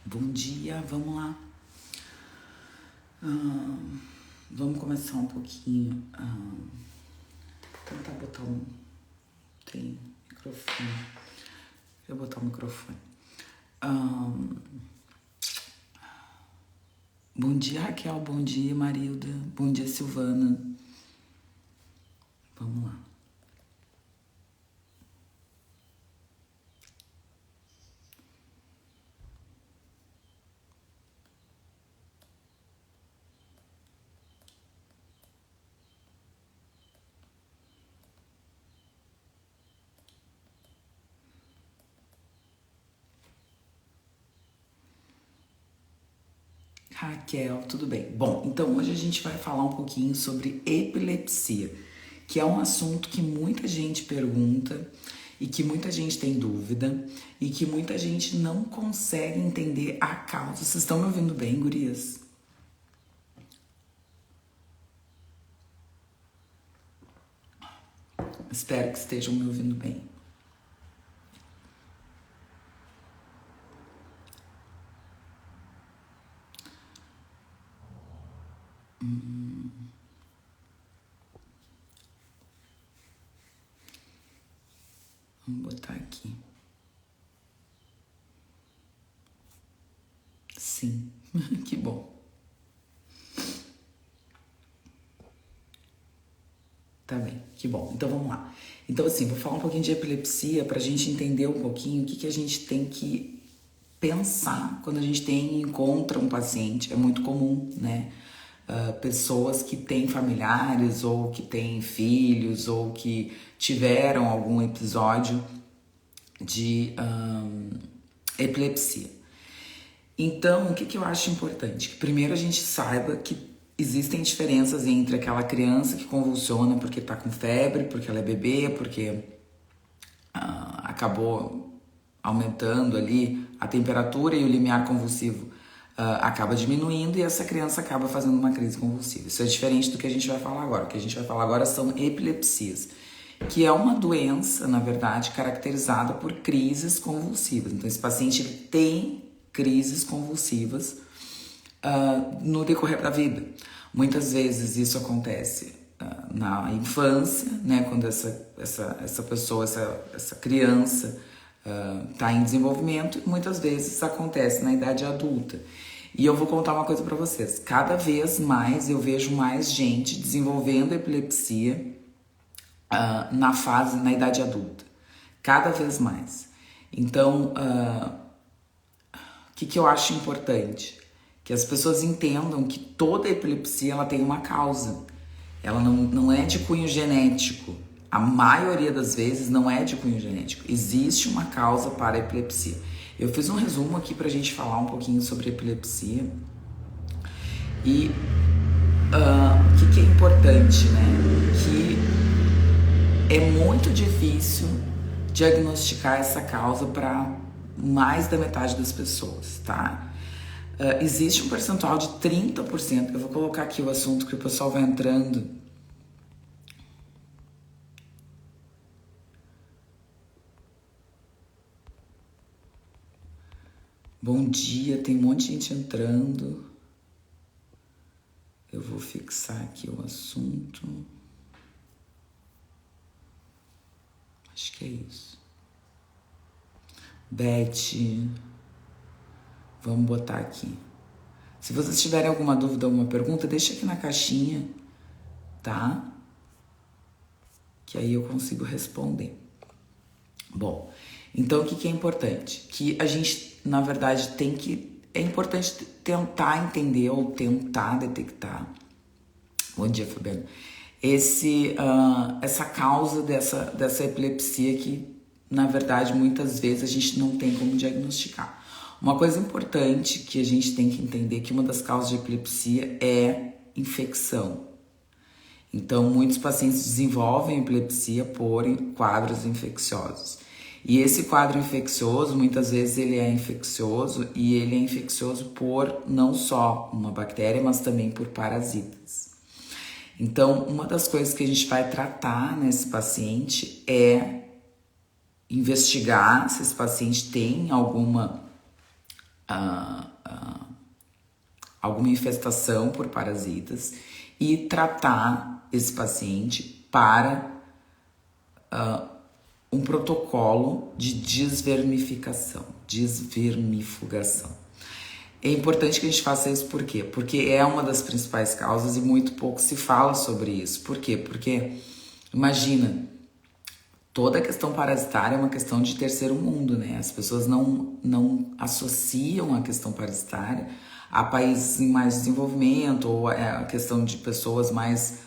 Bom dia, vamos lá. Vamos começar um pouquinho. Tentar botar um. Tem microfone. Eu vou botar o microfone. Bom dia, Raquel. Bom dia, Marilda. Bom dia, Silvana. Vamos lá. Raquel, tudo bem? Bom, então hoje a gente vai falar um pouquinho sobre epilepsia, que é um assunto que muita gente pergunta e que muita gente tem dúvida e que muita gente não consegue entender a causa. Vocês estão me ouvindo bem, gurias? Espero que estejam me ouvindo bem. Vamos botar aqui. Sim, que bom. Tá bem, que bom. Então vamos lá. Então, assim, vou falar um pouquinho de epilepsia para a gente entender um pouquinho o que a gente tem que pensar quando a gente encontra um paciente. É muito comum, né? Pessoas que têm familiares ou que têm filhos ou que tiveram algum episódio de epilepsia. Então, o que eu acho importante? Que primeiro a gente saiba que existem diferenças entre aquela criança que convulsiona porque tá com febre, porque ela é bebê, porque acabou aumentando ali a temperatura e o limiar convulsivo acaba diminuindo e essa criança acaba fazendo uma crise convulsiva. Isso é diferente do que a gente vai falar agora. O que a gente vai falar agora são epilepsias, que é uma doença, na verdade, caracterizada por crises convulsivas. Então, esse paciente ele tem crises convulsivas no decorrer da vida. Muitas vezes isso acontece na infância, né, quando essa pessoa, essa criança está em desenvolvimento, e muitas vezes acontece na idade adulta. E eu vou contar uma coisa para vocês. Cada vez mais eu vejo mais gente desenvolvendo epilepsia na idade adulta. Cada vez mais. Então, o que eu acho importante? Que as pessoas entendam que toda epilepsia ela tem uma causa. Ela não é de cunho genético. A maioria das vezes não é de cunho genético. Existe uma causa para a epilepsia. Eu fiz um resumo aqui para a gente falar um pouquinho sobre epilepsia. E o que é importante, né? Que é muito difícil diagnosticar essa causa para mais da metade das pessoas, tá? Existe um percentual de 30%. Eu vou colocar aqui o assunto que o pessoal vai entrando. Bom dia, tem um monte de gente entrando. Eu vou fixar aqui o assunto. Acho que é isso. Beth, vamos botar aqui. Se vocês tiverem alguma dúvida, alguma pergunta, deixa aqui na caixinha, tá? Que aí eu consigo responder. Bom, então o que é importante? Que a gente, na verdade, é importante tentar entender ou tentar detectar. Bom dia, Fabiano. Essa causa dessa epilepsia que, na verdade, muitas vezes a gente não tem como diagnosticar. Uma coisa importante que a gente tem que entender que uma das causas de epilepsia é infecção. Então, muitos pacientes desenvolvem epilepsia por quadros infecciosos. E esse quadro infeccioso, muitas vezes ele é infeccioso e ele é infeccioso por não só uma bactéria, mas também por parasitas. Então, uma das coisas que a gente vai tratar nesse paciente é investigar se esse paciente tem alguma alguma infestação por parasitas e tratar esse paciente para um protocolo de desvermifugação. É importante que a gente faça isso por quê? Porque é uma das principais causas e muito pouco se fala sobre isso. Por quê? Porque, imagina, toda a questão parasitária é uma questão de terceiro mundo, né? As pessoas não associam a questão parasitária a países em mais desenvolvimento ou a questão de pessoas mais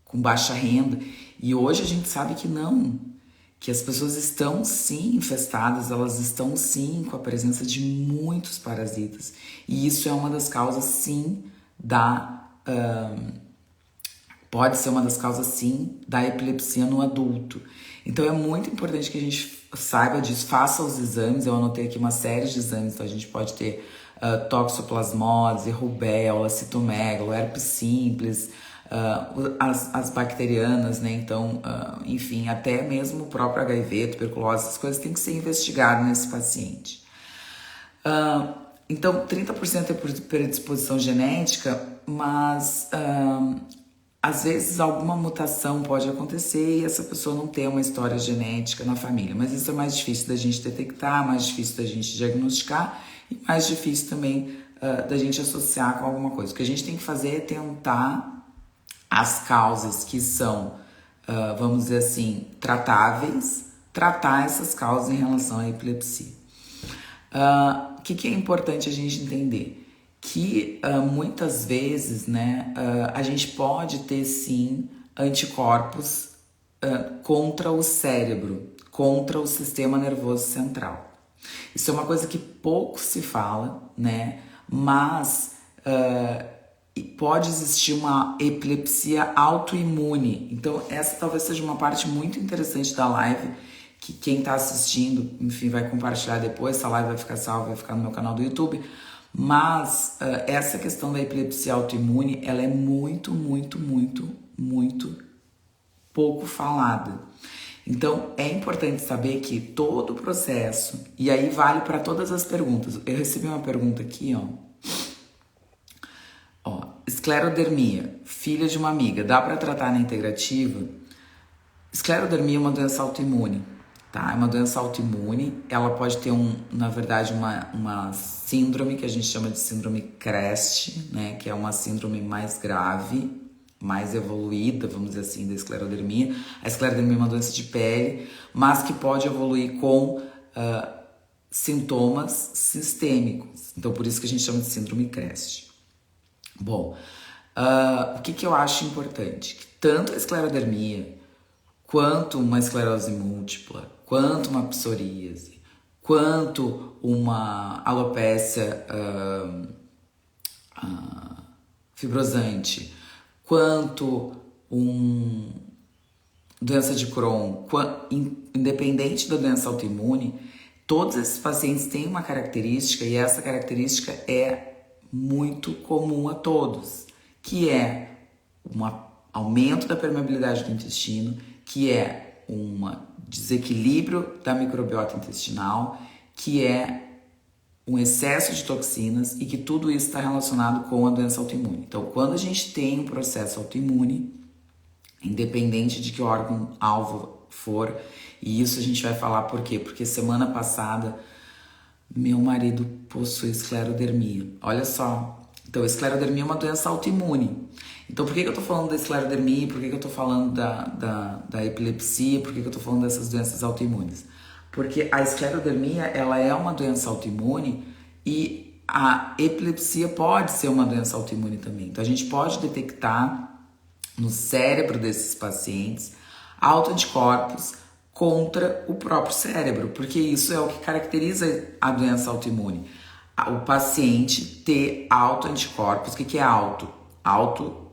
com baixa renda. E hoje a gente sabe que não, que as pessoas estão sim infestadas, elas estão sim com a presença de muitos parasitas. E isso é uma das causas sim pode ser uma das causas sim da epilepsia no adulto. Então é muito importante que a gente saiba disso, faça os exames. Eu anotei aqui uma série de exames, então a gente pode ter toxoplasmose, rubéola, citomegalo, herpes simples, as bacterianas, né? Então, enfim, até mesmo o próprio HIV, tuberculose, essas coisas têm que ser investigadas nesse paciente. Então, 30% é por predisposição genética, mas às vezes alguma mutação pode acontecer e essa pessoa não tem uma história genética na família. Mas isso é mais difícil da gente detectar, mais difícil da gente diagnosticar e mais difícil também da gente associar com alguma coisa. O que a gente tem que fazer é tentar as causas que são, vamos dizer assim, tratáveis, tratar essas causas em relação à epilepsia. O que é importante a gente entender? Que muitas vezes, né, a gente pode ter sim anticorpos contra o cérebro, contra o sistema nervoso central. Isso é uma coisa que pouco se fala, né, mas pode existir uma epilepsia autoimune. Então essa talvez seja uma parte muito interessante da live, que quem está assistindo, enfim, vai compartilhar depois. Essa live vai ficar salva, vai ficar no meu canal do YouTube. Mas essa questão da epilepsia autoimune, ela é muito, muito, muito, muito pouco falada. Então, é importante saber que todo o processo, e aí vale para todas as perguntas. Eu recebi uma pergunta aqui, esclerodermia, filha de uma amiga, dá para tratar na integrativa? Esclerodermia é uma doença autoimune. Tá? É uma doença autoimune, ela pode ter na verdade uma síndrome que a gente chama de síndrome CREST, né? Que é uma síndrome mais grave, mais evoluída, vamos dizer assim, da esclerodermia. A esclerodermia é uma doença de pele, mas que pode evoluir com sintomas sistêmicos. Então, por isso que a gente chama de síndrome CREST. Bom, o que eu acho importante? Que tanto a esclerodermia quanto uma esclerose múltipla, quanto uma psoríase, quanto uma alopécia fibrosante, quanto doença de Crohn, independente da doença autoimune, todos esses pacientes têm uma característica, e essa característica é muito comum a todos, que é um aumento da permeabilidade do intestino, que é um desequilíbrio da microbiota intestinal, que é um excesso de toxinas e que tudo isso está relacionado com a doença autoimune. Então, quando a gente tem um processo autoimune, independente de que órgão-alvo for, e isso a gente vai falar por quê? Porque semana passada meu marido possui esclerodermia. Olha só. Então, a esclerodermia é uma doença autoimune. Então, por que eu tô falando da esclerodermia? Por que eu tô falando da epilepsia? Por que eu tô falando dessas doenças autoimunes? Porque a esclerodermia, ela é uma doença autoimune e a epilepsia pode ser uma doença autoimune também. Então, a gente pode detectar no cérebro desses pacientes autoanticorpos contra o próprio cérebro, porque isso é o que caracteriza a doença autoimune. O paciente ter autoanticorpos. O que é auto? Auto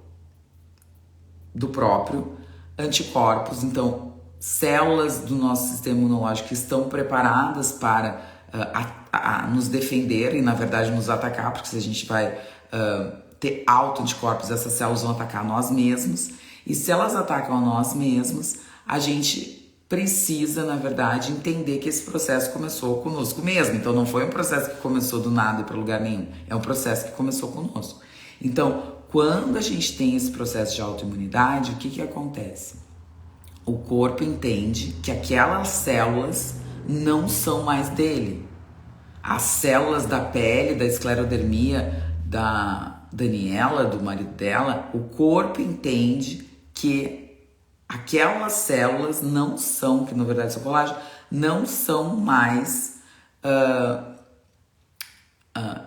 do próprio, anticorpos. Então, células do nosso sistema imunológico que estão preparadas para nos defender e, na verdade, nos atacar, porque se a gente vai ter autoanticorpos, essas células vão atacar nós mesmos. E se elas atacam a nós mesmos, a gente precisa, na verdade, entender que esse processo começou conosco mesmo. Então, não foi um processo que começou do nada e para lugar nenhum. É um processo que começou conosco. Então, quando a gente tem esse processo de autoimunidade, o que acontece? O corpo entende que aquelas células não são mais dele. As células da pele, da esclerodermia da Daniela, do marido dela, o corpo entende que aquelas células não são, que na verdade são colágeno, não são mais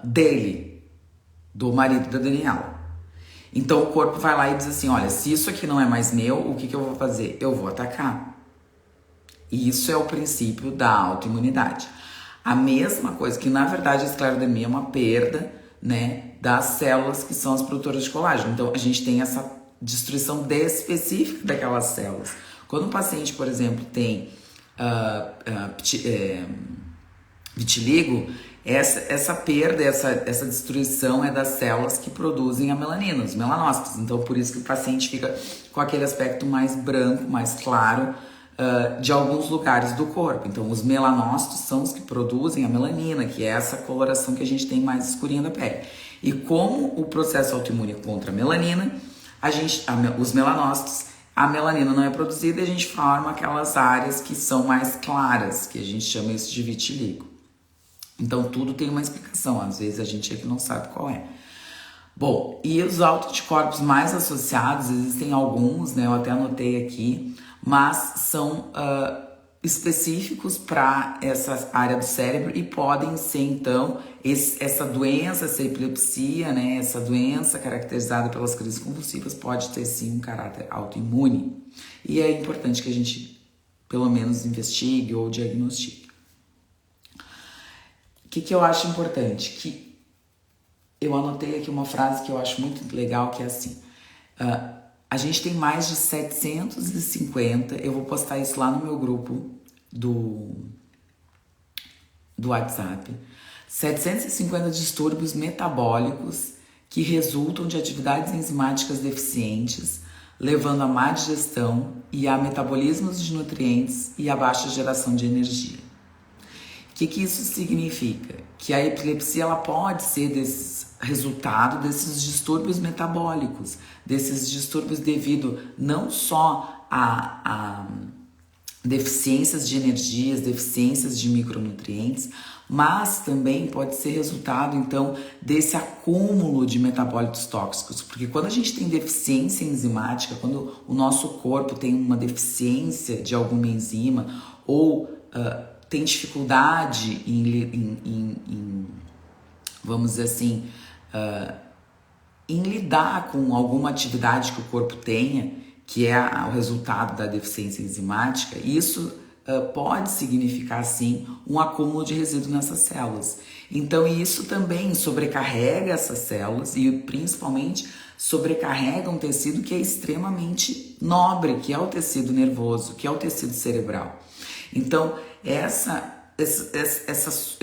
dele, do marido da Daniela. Então o corpo vai lá e diz assim, olha, se isso aqui não é mais meu, o que eu vou fazer? Eu vou atacar. E isso é o princípio da autoimunidade. A mesma coisa que, na verdade, a esclerodermia é uma perda, né, das células que são as produtoras de colágeno. Então, a gente tem essa destruição específica daquelas células. Quando um paciente, por exemplo, tem vitiligo, essa perda, essa destruição é das células que produzem a melanina, os melanócitos. Então, por isso que o paciente fica com aquele aspecto mais branco, mais claro, de alguns lugares do corpo. Então, os melanócitos são os que produzem a melanina, que é essa coloração que a gente tem mais escurinha da pele. E como o processo autoimune é contra a melanina, os melanócitos, a melanina não é produzida e a gente forma aquelas áreas que são mais claras, que a gente chama isso de vitiligo. Então, tudo tem uma explicação. Às vezes, a gente é que não sabe qual é. Bom, e os autoanticorpos mais associados, existem alguns, né? Eu até anotei aqui, mas são específicos para essa área do cérebro e podem ser, então, essa doença, essa epilepsia, né? Essa doença caracterizada pelas crises convulsivas pode ter, sim, um caráter autoimune. E é importante que a gente, pelo menos, investigue ou diagnostique. O que eu acho importante? Que eu anotei aqui uma frase que eu acho muito legal, que é assim... a gente tem mais de 750, eu vou postar isso lá no meu grupo do WhatsApp, 750 distúrbios metabólicos que resultam de atividades enzimáticas deficientes, levando a má digestão e a metabolismos de nutrientes e a baixa geração de energia. O que isso significa? Que a epilepsia ela pode ser resultado desses distúrbios metabólicos, desses distúrbios devido não só a deficiências de energias, deficiências de micronutrientes, mas também pode ser resultado, então, desse acúmulo de metabólitos tóxicos. Porque quando a gente tem deficiência enzimática, quando o nosso corpo tem uma deficiência de alguma enzima ou tem dificuldade em vamos dizer assim, em lidar com alguma atividade que o corpo tenha, que é o resultado da deficiência enzimática, isso pode significar, sim, um acúmulo de resíduo nessas células. Então, isso também sobrecarrega essas células e, principalmente, sobrecarrega um tecido que é extremamente nobre, que é o tecido nervoso, que é o tecido cerebral. Então, eu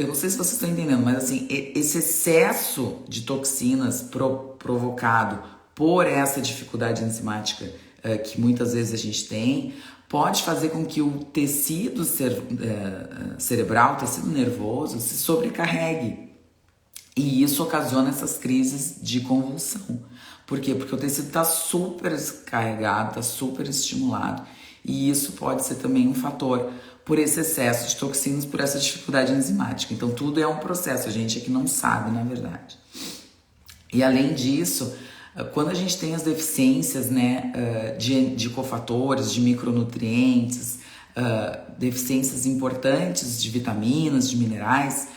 não sei se vocês estão entendendo, mas assim, esse excesso de toxinas provocado por essa dificuldade enzimática que muitas vezes a gente tem, pode fazer com que o tecido cerebral, o tecido nervoso, se sobrecarregue. E isso ocasiona essas crises de convulsão. Por quê? Porque o tecido está super carregado, está super estimulado. E isso pode ser também um fator por esse excesso de toxinas, por essa dificuldade enzimática. Então, tudo é um processo, a gente é que não sabe, na verdade. E, além disso, quando a gente tem as deficiências, né, de cofatores, de micronutrientes, deficiências importantes de vitaminas, de minerais,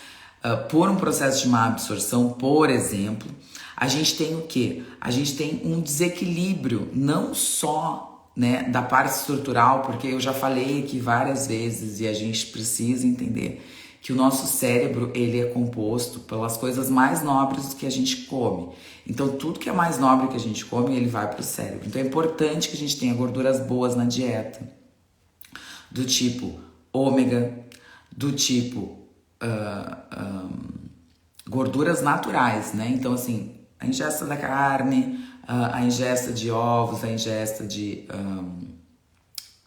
por um processo de má absorção, por exemplo, a gente tem o quê? A gente tem um desequilíbrio, não só, né, da parte estrutural, porque eu já falei aqui várias vezes e a gente precisa entender que o nosso cérebro ele é composto pelas coisas mais nobres que a gente come. Então, tudo que é mais nobre que a gente come, ele vai para o cérebro. Então, é importante que a gente tenha gorduras boas na dieta, do tipo ômega, do tipo gorduras naturais, né? Então, assim, a ingesta da carne, a ingesta de ovos, a ingesta de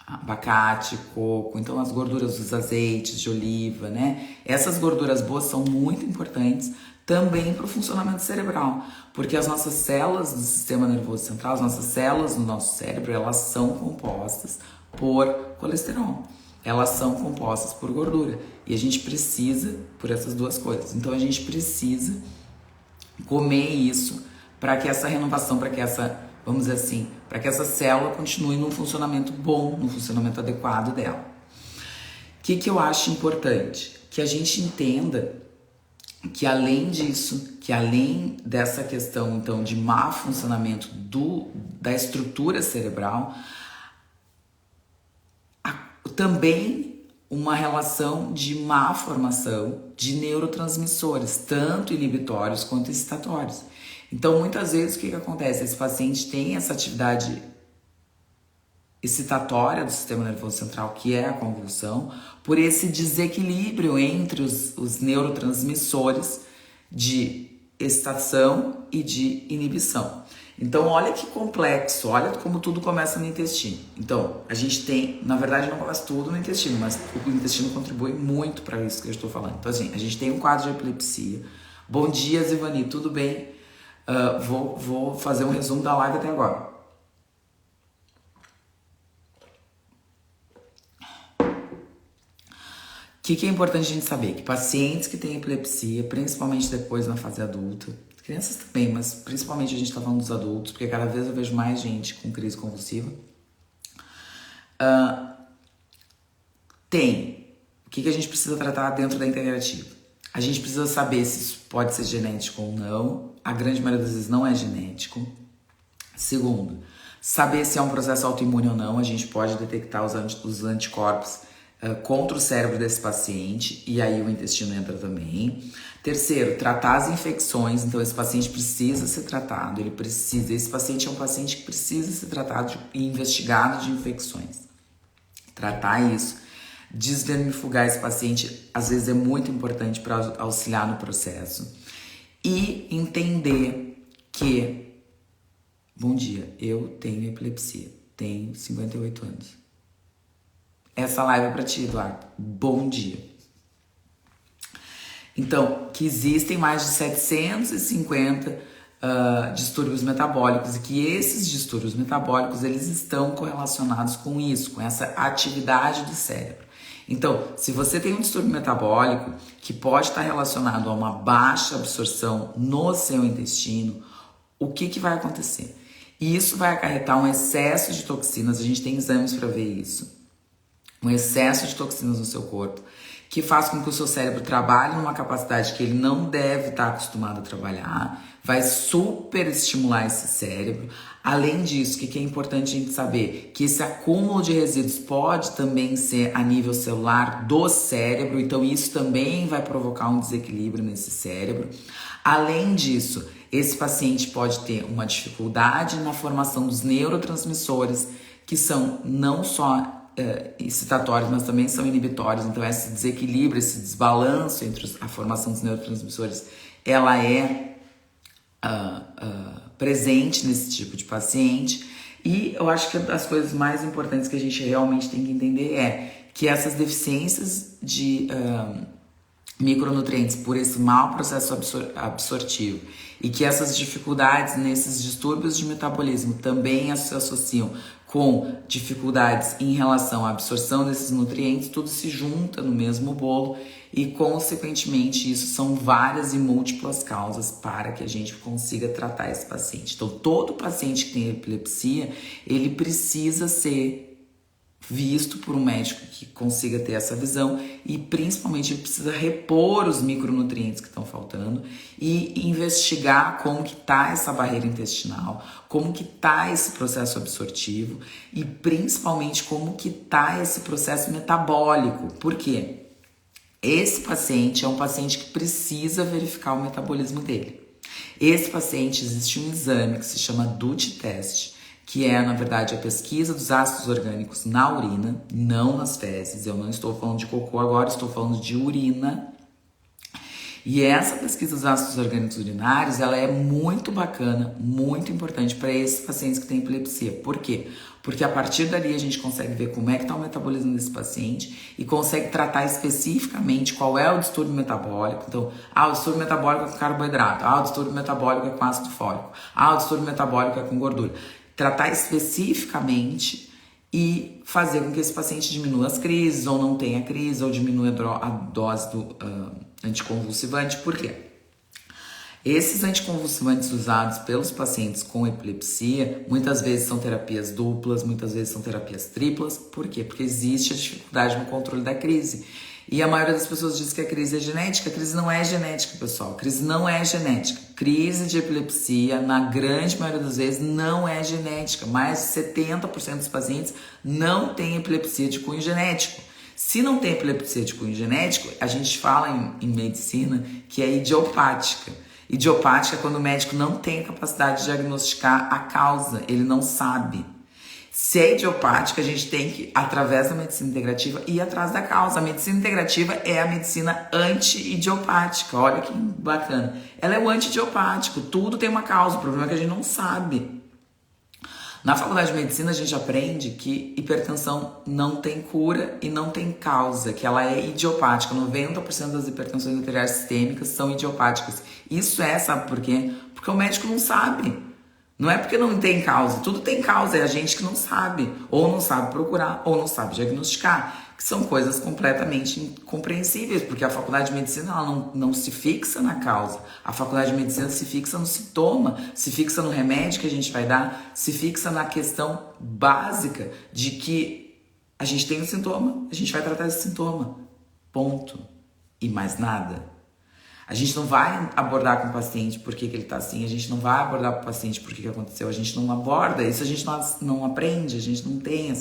abacate, coco, então as gorduras dos azeites de oliva, né? Essas gorduras boas são muito importantes também para o funcionamento cerebral, porque as nossas células do sistema nervoso central, as nossas células no nosso cérebro, elas são compostas por colesterol. Elas são compostas por gordura e a gente precisa por essas duas coisas. Então a gente precisa comer isso para que essa renovação, para que essa, vamos dizer assim, para que essa célula continue num funcionamento bom, num funcionamento adequado dela. O que eu acho importante? Que a gente entenda que além disso, que além dessa questão então de má funcionamento da estrutura cerebral, também uma relação de má formação de neurotransmissores, tanto inibitórios quanto excitatórios. Então, muitas vezes, o que acontece? Esse paciente tem essa atividade excitatória do sistema nervoso central, que é a convulsão, por esse desequilíbrio entre os neurotransmissores de excitação e de inibição. Então, olha que complexo, olha como tudo começa no intestino. Então, a gente tem, na verdade não começa tudo no intestino, mas o intestino contribui muito para isso que eu estou falando. Então, assim, a gente tem um quadro de epilepsia. Bom dia, Zivani, tudo bem? Vou fazer um resumo da live até agora. O que é importante a gente saber? Que pacientes que têm epilepsia, principalmente depois na fase adulta, crianças também, mas principalmente a gente está falando dos adultos, porque cada vez eu vejo mais gente com crise convulsiva. O que a gente precisa tratar dentro da integrativa? A gente precisa saber se isso pode ser genético ou não. A grande maioria das vezes não é genético. Segundo, saber se é um processo autoimune ou não. A gente pode detectar os anticorpos contra o cérebro desse paciente, e aí o intestino entra também. Terceiro, tratar as infecções. Então esse paciente precisa ser tratado, esse paciente é um paciente que precisa ser tratado e investigado de infecções. Tratar isso, desvermifugar esse paciente, às vezes é muito importante para auxiliar no processo. E entender que, bom dia, eu tenho epilepsia, tenho 58 anos. Essa live é para ti, Eduardo. Bom dia. Então, que existem mais de 750 distúrbios metabólicos e que esses distúrbios metabólicos, eles estão correlacionados com isso, com essa atividade do cérebro. Então, se você tem um distúrbio metabólico que pode estar relacionado a uma baixa absorção no seu intestino, o que vai acontecer? Isso vai acarretar um excesso de toxinas, a gente tem exames para ver isso. Um excesso de toxinas no seu corpo, que faz com que o seu cérebro trabalhe numa capacidade que ele não deve estar acostumado a trabalhar, vai super estimular esse cérebro. Além disso, o que é importante a gente saber? Que esse acúmulo de resíduos pode também ser a nível celular do cérebro, então isso também vai provocar um desequilíbrio nesse cérebro. Além disso, esse paciente pode ter uma dificuldade na formação dos neurotransmissores, que são não só excitatórios, mas também são inibitórios. Então esse desequilíbrio, esse desbalanço entre a formação dos neurotransmissores, ela é presente nesse tipo de paciente. E eu acho que as coisas mais importantes que a gente realmente tem que entender é que essas deficiências de micronutrientes por esse mau processo absortivo e que essas dificuldades nesses distúrbios de metabolismo também se associam com dificuldades em relação à absorção desses nutrientes, tudo se junta no mesmo bolo e, consequentemente, isso são várias e múltiplas causas para que a gente consiga tratar esse paciente. Então, todo paciente que tem epilepsia, ele precisa ser visto por um médico que consiga ter essa visão e, principalmente, ele precisa repor os micronutrientes que estão faltando e investigar como que está essa barreira intestinal, como que está esse processo absortivo e, principalmente, como que está esse processo metabólico. Por quê? Esse paciente é um paciente que precisa verificar o metabolismo dele. Esse paciente, existe um exame que se chama DUT test, que é, na verdade, a pesquisa dos ácidos orgânicos na urina, não nas fezes. Eu não estou falando de cocô agora, estou falando de urina. E essa pesquisa dos ácidos orgânicos urinários, ela é muito bacana, muito importante para esses pacientes que têm epilepsia. Por quê? Porque a partir dali a gente consegue ver como é que está o metabolismo desse paciente e consegue tratar especificamente qual é o distúrbio metabólico. Então, o distúrbio metabólico é com carboidrato, o distúrbio metabólico é com ácido fólico, o distúrbio metabólico é com gordura. Tratar especificamente e fazer com que esse paciente diminua as crises, ou não tenha crise, ou diminua a dose do anticonvulsivante. Por quê? Esses anticonvulsivantes usados pelos pacientes com epilepsia, muitas vezes são terapias duplas, muitas vezes são terapias triplas. Por quê? Porque existe a dificuldade no controle da crise. E a maioria das pessoas diz que a crise é genética. A crise não é genética, pessoal. A crise não é genética. Crise de epilepsia, na grande maioria das vezes, não é genética. Mais de 70% dos pacientes não têm epilepsia de cunho genético. Se não tem epilepsia de cunho genético, a gente fala em medicina que é idiopática. Idiopática é quando o médico não tem a capacidade de diagnosticar a causa, ele não sabe. Se é idiopática, a gente tem que, através da medicina integrativa, ir atrás da causa. A medicina integrativa é a medicina anti-idiopática. Olha que bacana. Ela é o anti-idiopático. Tudo tem uma causa. O problema é que a gente não sabe. Na faculdade de medicina, a gente aprende que hipertensão não tem cura e não tem causa, que ela é idiopática. 90% das hipertensões arteriais sistêmicas são idiopáticas. Isso sabe por quê? Porque o médico não sabe. Não é porque não tem causa, tudo tem causa, é a gente que não sabe, ou não sabe procurar, ou não sabe diagnosticar, que são coisas completamente incompreensíveis, porque a faculdade de medicina ela não se fixa na causa, a faculdade de medicina se fixa no sintoma, se fixa no remédio que a gente vai dar, se fixa na questão básica de que a gente tem um sintoma, a gente vai tratar esse sintoma, ponto, e mais nada. A gente não vai abordar com o paciente por que ele está assim, a gente não vai abordar com o paciente por que aconteceu, a gente não aborda, isso a gente não aprende, a gente não tem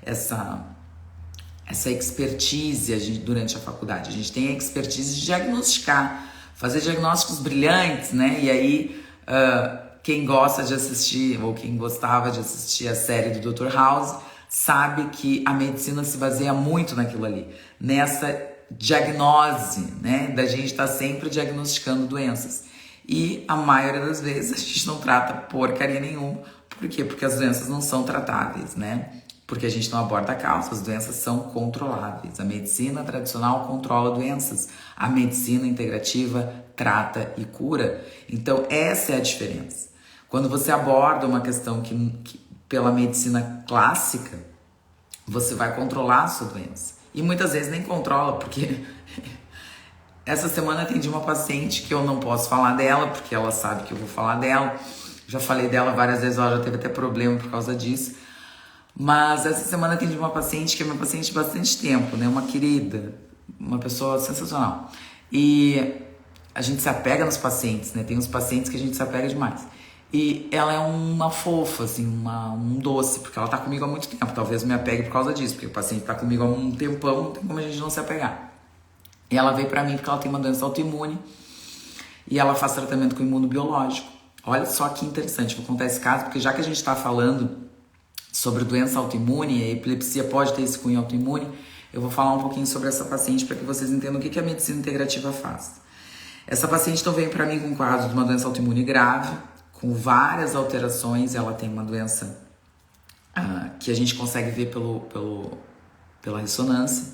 essa expertise durante a faculdade. A gente tem a expertise de diagnosticar, fazer diagnósticos brilhantes, né? E aí, quem gosta de assistir, ou quem gostava de assistir a série do Dr. House, sabe que a medicina se baseia muito naquilo ali, nessa diagnose, né? Da gente estar sempre diagnosticando doenças. E a maioria das vezes a gente não trata porcaria nenhuma. Por quê? Porque as doenças não são tratáveis, né? Porque a gente não aborda a causa, as doenças são controláveis. A medicina tradicional controla doenças. A medicina integrativa trata e cura. Então essa é a diferença. Quando você aborda uma questão que pela medicina clássica, você vai controlar a sua doença. E muitas vezes nem controla, porque essa semana atendi uma paciente que eu não posso falar dela, porque ela sabe que eu vou falar dela. Já falei dela várias vezes, ela já teve até problema por causa disso. Mas essa semana atendi uma paciente que é minha paciente de bastante tempo, né? Uma querida, uma pessoa sensacional. E a gente se apega nos pacientes, né? Tem uns pacientes que a gente se apega demais. E ela é uma fofa, assim, um doce, porque ela tá comigo há muito tempo. Talvez eu me apegue por causa disso, porque o paciente tá comigo há um tempão, não tem como a gente não se apegar. E ela veio pra mim porque ela tem uma doença autoimune e ela faz tratamento com imunobiológico. Olha só que interessante, vou contar esse caso, porque já que a gente tá falando sobre doença autoimune, e a epilepsia pode ter esse cunho autoimune, eu vou falar um pouquinho sobre essa paciente para que vocês entendam o que a medicina integrativa faz. Essa paciente então veio pra mim com um quadro de uma doença autoimune grave, com várias alterações. Ela tem uma doença que a gente consegue ver pela ressonância.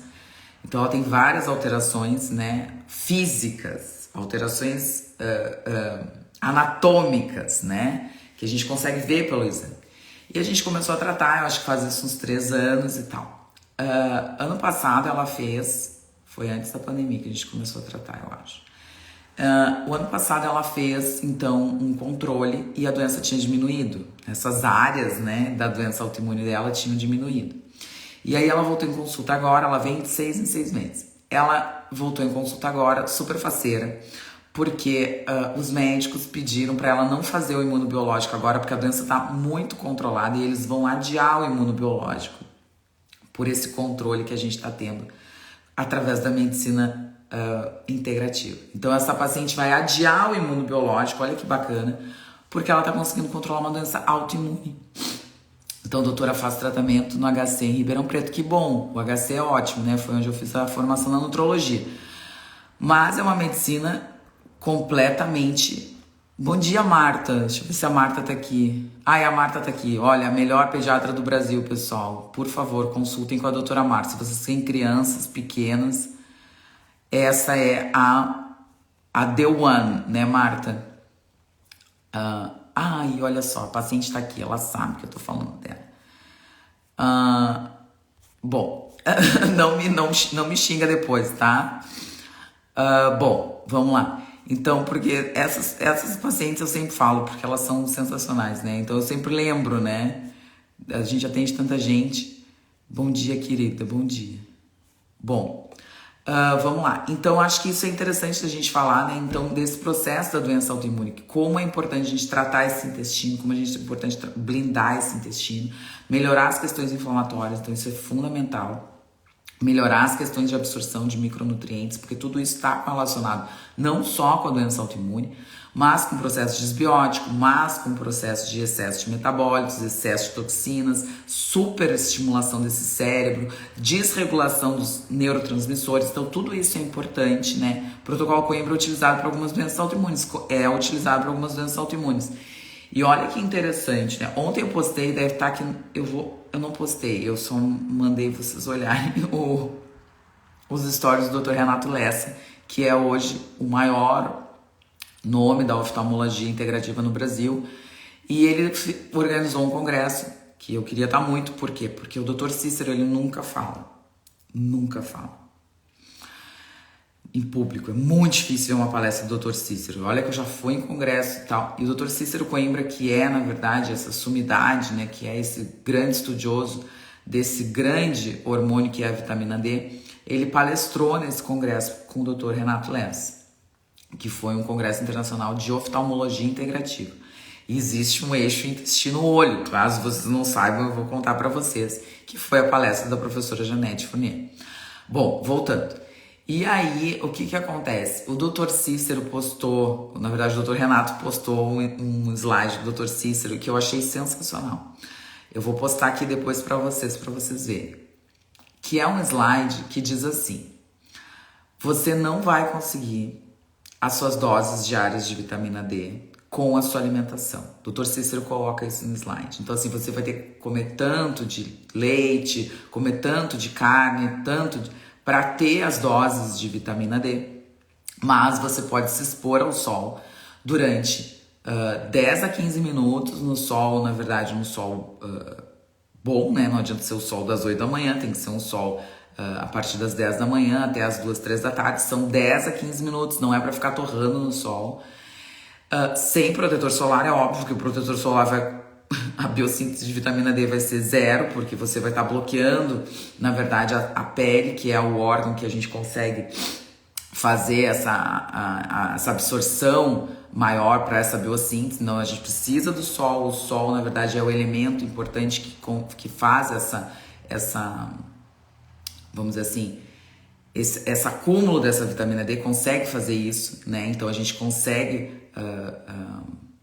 Então ela tem várias alterações, né, físicas, alterações anatômicas, né, que a gente consegue ver pelo exame. E a gente começou a tratar, eu acho que faz isso uns 3 anos e tal. Ano passado ela foi antes da pandemia que a gente começou a tratar, eu acho. O ano passado ela fez, então, um controle e a doença tinha diminuído. Essas áreas, né, da doença autoimune dela tinham diminuído. E aí ela voltou em consulta agora, ela vem de 6 em 6 meses. Ela voltou em consulta agora, super faceira, porque os médicos pediram para ela não fazer o imunobiológico agora, porque a doença está muito controlada e eles vão adiar o imunobiológico por esse controle que a gente está tendo através da medicina integrativa. Então essa paciente vai adiar o imunobiológico, olha que bacana, porque ela está conseguindo controlar uma doença autoimune. Então a doutora faz tratamento no HC em Ribeirão Preto, que bom, o HC é ótimo, né? Foi onde eu fiz a formação na nutrologia. Mas é uma medicina completamente... Bom dia, Marta. Deixa eu ver se a Marta tá aqui. Ai, a Marta tá aqui. Olha, a melhor pediatra do Brasil, pessoal. Por favor, consultem com a doutora Marta. Se vocês têm crianças pequenas, essa é a The One, né, Marta? Ai, olha só, a paciente tá aqui, ela sabe que eu tô falando dela. Bom, não me xinga depois, tá? Bom, vamos lá. Então, porque essas pacientes eu sempre falo, porque elas são sensacionais, né? Então eu sempre lembro, né? A gente atende tanta gente. Bom dia, querida, bom dia. Bom, vamos lá. Então, acho que isso é interessante da gente falar, né? Então, desse processo da doença autoimune, como é importante a gente tratar esse intestino, como é importante blindar esse intestino, melhorar as questões inflamatórias, então isso é fundamental. Melhorar as questões de absorção de micronutrientes, porque tudo isso está relacionado não só com a doença autoimune, mas com o processo desbiótico, mas com o processo de excesso de metabólitos, excesso de toxinas, superestimulação desse cérebro, desregulação dos neurotransmissores. Então, tudo isso é importante, né? O protocolo Coimbra é utilizado para algumas doenças autoimunes, E olha que interessante, né? Ontem eu postei, deve estar aqui. Eu não postei, eu só mandei vocês olharem os stories do Dr. Renato Lessa, que é hoje o maior nome da oftalmologia integrativa no Brasil. E ele organizou um congresso que eu queria estar muito, por quê? Porque o Dr. Cícero, ele nunca fala em público. É muito difícil ver uma palestra do Dr. Cícero. Olha que eu já fui em congresso e tal. E o Dr. Cícero Coimbra, que é, na verdade, essa sumidade, né? Que é esse grande estudioso desse grande hormônio que é a vitamina D, ele palestrou nesse congresso com o Dr. Renato Lessa, que foi um congresso internacional de oftalmologia integrativa. E existe um eixo intestino-olho. Caso vocês não saibam, eu vou contar para vocês, que foi a palestra da professora Janete Fournier. Bom, voltando. E aí, o que acontece? O Dr. Cícero postou, na verdade o Dr. Renato postou um slide do Dr. Cícero que eu achei sensacional. Eu vou postar aqui depois para vocês verem. Que é um slide que diz assim: você não vai conseguir as suas doses diárias de vitamina D com a sua alimentação. O Dr. Cícero coloca isso no slide. Então, assim, você vai ter que comer tanto de leite, comer tanto de carne, para ter as doses de vitamina D, mas você pode se expor ao sol durante 10 a 15 minutos no sol, na verdade, um sol bom, né? Não adianta ser o sol das 8 da manhã, tem que ser um sol a partir das 10 da manhã até as 2, 3 da tarde, são 10 a 15 minutos, não é para ficar torrando no sol. Sem protetor solar, é óbvio que o protetor solar a biossíntese de vitamina D vai ser zero, porque você vai estar bloqueando, na verdade, a pele, que é o órgão que a gente consegue fazer essa absorção maior para essa biossíntese. Então, a gente precisa do sol. O sol, na verdade, é o elemento importante que faz essa, vamos dizer assim, esse acúmulo dessa vitamina D, consegue fazer isso, né? Então, a gente consegue...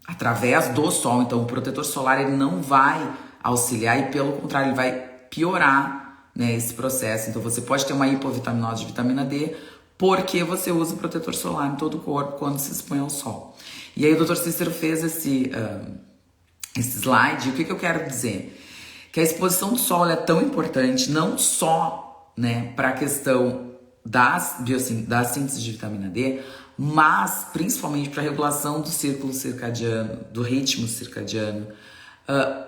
através do sol. Então o protetor solar ele não vai auxiliar e pelo contrário ele vai piorar, né, esse processo. Então você pode ter uma hipovitaminose de vitamina D porque você usa o protetor solar em todo o corpo quando se expõe ao sol. E aí o Dr. Cícero fez esse slide. E o que eu quero dizer? Que a exposição do sol é tão importante não só, né, para a questão da síntese de vitamina D, mas principalmente para a regulação do círculo circadiano, do ritmo circadiano,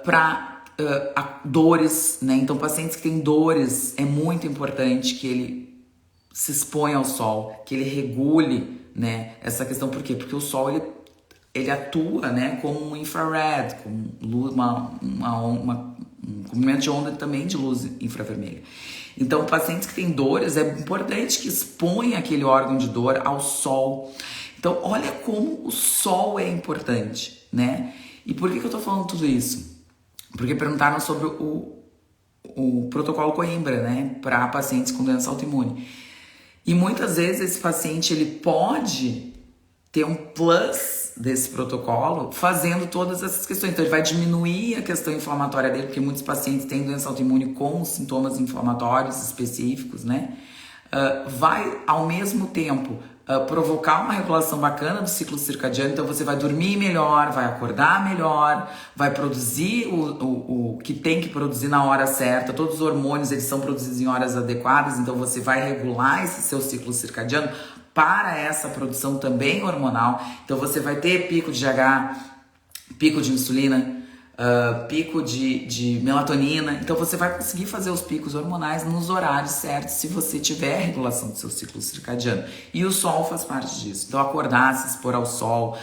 para dores, né? Então, pacientes que têm dores, é muito importante que ele se exponha ao sol, que ele regule, né, essa questão. Por quê? Porque o sol, ele atua, né, como um infrared, como luz, um comprimento de onda também de luz infravermelha. Então, pacientes que têm dores, é importante que exponham aquele órgão de dor ao sol. Então, olha como o sol é importante, né? E por que eu tô falando tudo isso? Porque perguntaram sobre o protocolo Coimbra, né? Para pacientes com doença autoimune. E muitas vezes esse paciente, ele pode ter um plus desse protocolo fazendo todas essas questões. Então ele vai diminuir a questão inflamatória dele, porque muitos pacientes têm doença autoimune com sintomas inflamatórios específicos, né? Vai ao mesmo tempo provocar uma regulação bacana do ciclo circadiano, então você vai dormir melhor, vai acordar melhor, vai produzir o que tem que produzir na hora certa, todos os hormônios eles são produzidos em horas adequadas, então você vai regular esse seu ciclo circadiano para essa produção também hormonal, então você vai ter pico de GH, pico de insulina, pico de melatonina, então você vai conseguir fazer os picos hormonais nos horários certos se você tiver regulação do seu ciclo circadiano, e o sol faz parte disso, então acordar, se expor ao sol,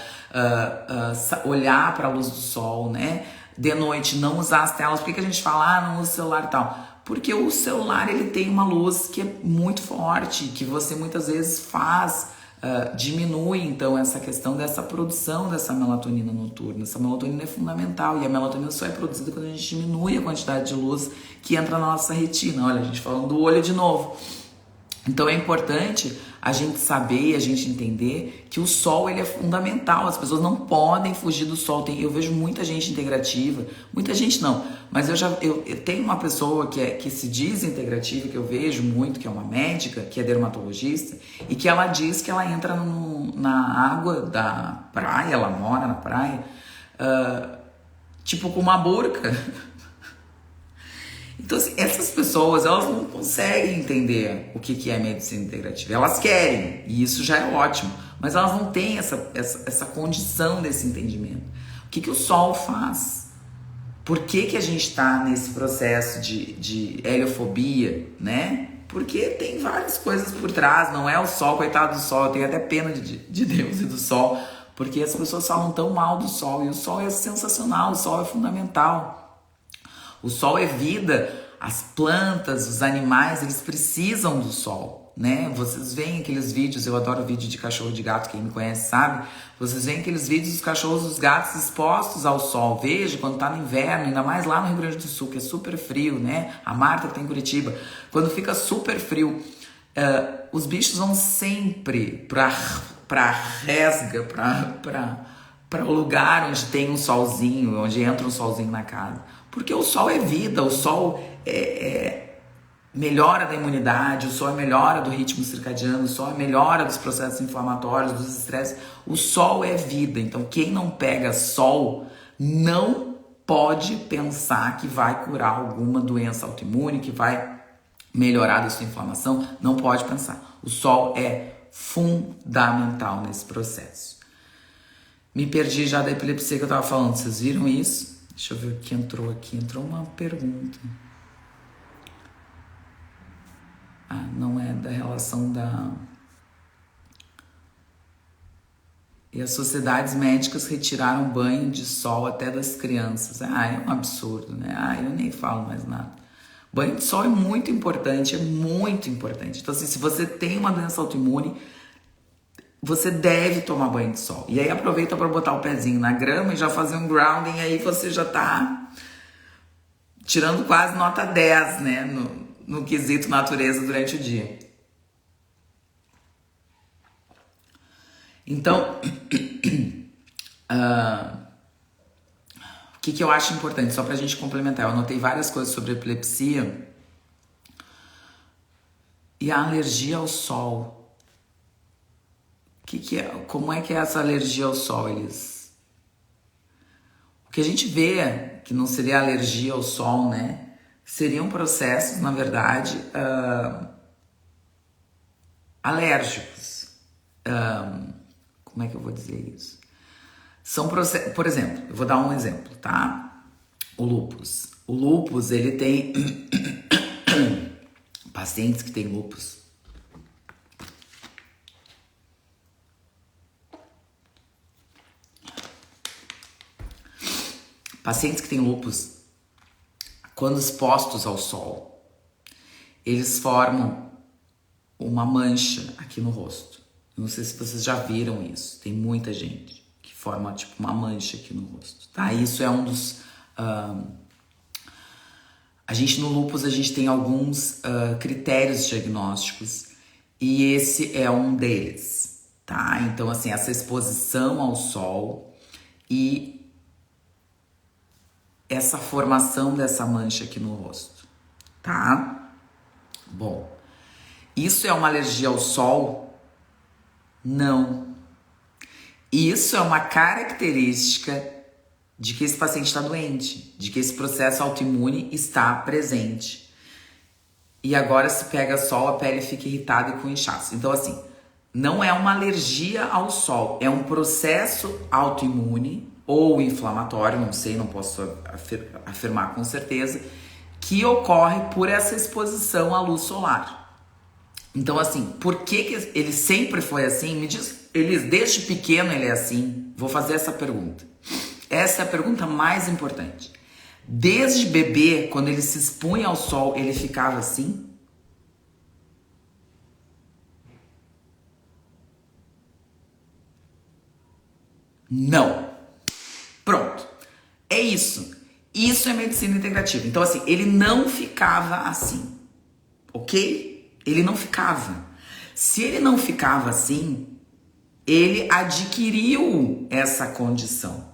olhar para a luz do sol, né, de noite, não usar as telas. Por que a gente fala, não usa o celular e tal? Porque o celular ele tem uma luz que é muito forte, que você muitas vezes diminui então essa questão dessa produção dessa melatonina noturna. Essa melatonina é fundamental, e a melatonina só é produzida quando a gente diminui a quantidade de luz que entra na nossa retina. Olha, a gente falando do olho de novo. Então é importante a gente saber e a gente entender que o sol ele é fundamental, as pessoas não podem fugir do sol. Eu vejo muita gente integrativa, muita gente não, mas eu tenho uma pessoa que se diz integrativa, que eu vejo muito, que é uma médica, que é dermatologista, e que ela diz que ela entra na água da praia, ela mora na praia, tipo com uma burca. Então, assim, essas pessoas, elas não conseguem entender o que é medicina integrativa. Elas querem, e isso já é ótimo, mas elas não têm essa condição desse entendimento. O que o sol faz? Por que a gente está nesse processo de heliofobia, né? Porque tem várias coisas por trás, não é o sol, coitado do sol, eu tenho até pena de Deus e do sol, porque as pessoas falam tão mal do sol, e o sol é sensacional, o sol é fundamental. O sol é vida, as plantas, os animais, eles precisam do sol, né? Vocês veem aqueles vídeos, eu adoro vídeo de cachorro e de gato, quem me conhece sabe. Vocês veem aqueles vídeos dos cachorros e dos gatos expostos ao sol. Veja, quando tá no inverno, ainda mais lá no Rio Grande do Sul, que é super frio, né? A Marta que tá em Curitiba, quando fica super frio, os bichos vão sempre pra resga, para o lugar onde tem um solzinho, onde entra um solzinho na casa. Porque o sol é vida, o sol melhora da imunidade, o sol é melhora do ritmo circadiano, o sol é melhora dos processos inflamatórios, dos estresses. O sol é vida, então quem não pega sol não pode pensar que vai curar alguma doença autoimune, que vai melhorar da sua inflamação, não pode pensar. O sol é fundamental nesse processo. Me perdi já da epilepsia que eu tava falando, vocês viram isso? Deixa eu ver o que entrou aqui. Entrou uma pergunta. Não é da relação da... E as sociedades médicas retiraram banho de sol até das crianças. É um absurdo, né? Eu nem falo mais nada. Banho de sol é muito importante, é muito importante. Então, assim, se você tem uma doença autoimune, você deve tomar banho de sol. E aí aproveita para botar o pezinho na grama e já fazer um grounding, aí você já tá tirando quase nota 10, né? No quesito natureza durante o dia. Então, o que eu acho importante, só pra gente complementar, eu anotei várias coisas sobre epilepsia e a alergia ao sol. Como é que é essa alergia ao sol, Elis? O que a gente vê, que não seria alergia ao sol, né? Seriam processos, na verdade, alérgicos. Como é que eu vou dizer isso? São processos, por exemplo, eu vou dar um exemplo, tá? O lúpus. O lúpus, ele tem pacientes que têm lúpus. Pacientes que têm lúpus, quando expostos ao sol, eles formam uma mancha aqui no rosto. Não sei se vocês já viram isso. Tem muita gente que forma tipo uma mancha aqui no rosto, tá? Isso é um dos... A gente no lúpus, a gente tem alguns critérios diagnósticos e esse é um deles, tá? Então, assim, essa exposição ao sol e essa formação dessa mancha aqui no rosto, tá? Bom, isso é uma alergia ao sol Não. Isso é uma característica de que esse paciente está doente, de que esse processo autoimune está presente. E agora se pega sol, a pele fica irritada e com inchaço. Então assim, não é uma alergia ao sol, é um processo autoimune ou inflamatório, não sei, não posso afirmar com certeza, que ocorre por essa exposição à luz solar. Então assim, por que ele sempre foi assim? Me diz, desde pequeno ele é assim? Vou fazer essa pergunta. Essa é a pergunta mais importante. Desde bebê, quando ele se expunha ao sol, ele ficava assim? Não. Pronto. É isso. Isso é medicina integrativa. Então, assim, ele não ficava assim. Ok? Ele não ficava. Se ele não ficava assim, ele adquiriu essa condição.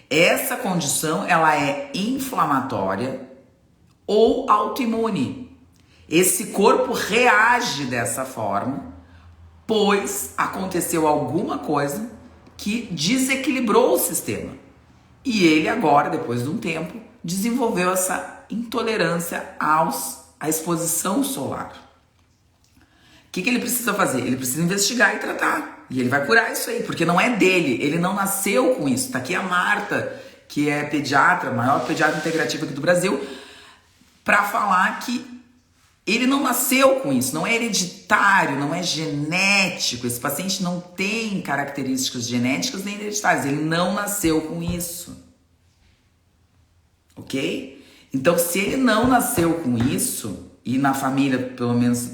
Essa condição, ela é inflamatória ou autoimune. Esse corpo reage dessa forma, pois aconteceu alguma coisa que desequilibrou o sistema. E ele agora, depois de um tempo, desenvolveu essa intolerância à exposição solar. O que ele precisa fazer? Ele precisa investigar e tratar. E ele vai curar isso aí, porque não é dele. Ele não nasceu com isso. Tá aqui a Marta, que é pediatra, a maior pediatra integrativa aqui do Brasil, para falar que ele não nasceu com isso. Não é hereditário, não é genético. Esse paciente não tem características genéticas nem hereditárias. Ele não nasceu com isso. Ok? Então, se ele não nasceu com isso, e na família, pelo menos,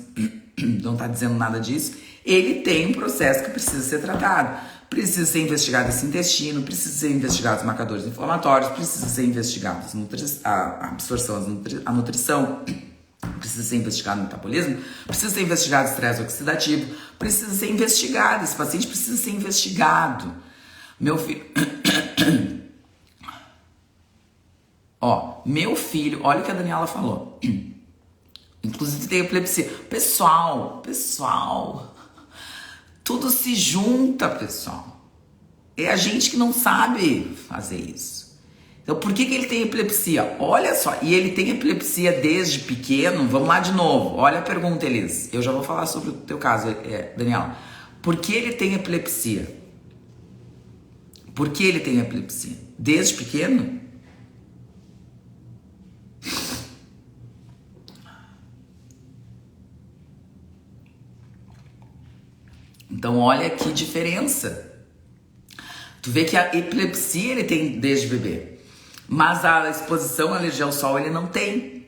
não está dizendo nada disso, ele tem um processo que precisa ser tratado. Precisa ser investigado esse intestino, precisa ser investigados os marcadores inflamatórios, precisa ser investigado a absorção, a nutrição, precisa ser investigado o metabolismo, precisa ser investigado o estresse oxidativo, precisa ser investigado, esse paciente precisa ser investigado. Meu filho... meu filho, olha o que a Daniela falou. Inclusive tem epilepsia. Pessoal, tudo se junta, pessoal. É a gente que não sabe fazer isso. Então, por que ele tem epilepsia? Olha só, e ele tem epilepsia desde pequeno? Vamos lá de novo. Olha a pergunta, Elis. Eu já vou falar sobre o teu caso, Daniela. Por que ele tem epilepsia? Por que ele tem epilepsia? Desde pequeno? Então, olha que diferença. Tu vê que a epilepsia ele tem desde bebê, mas a exposição à alergia ao sol ele não tem.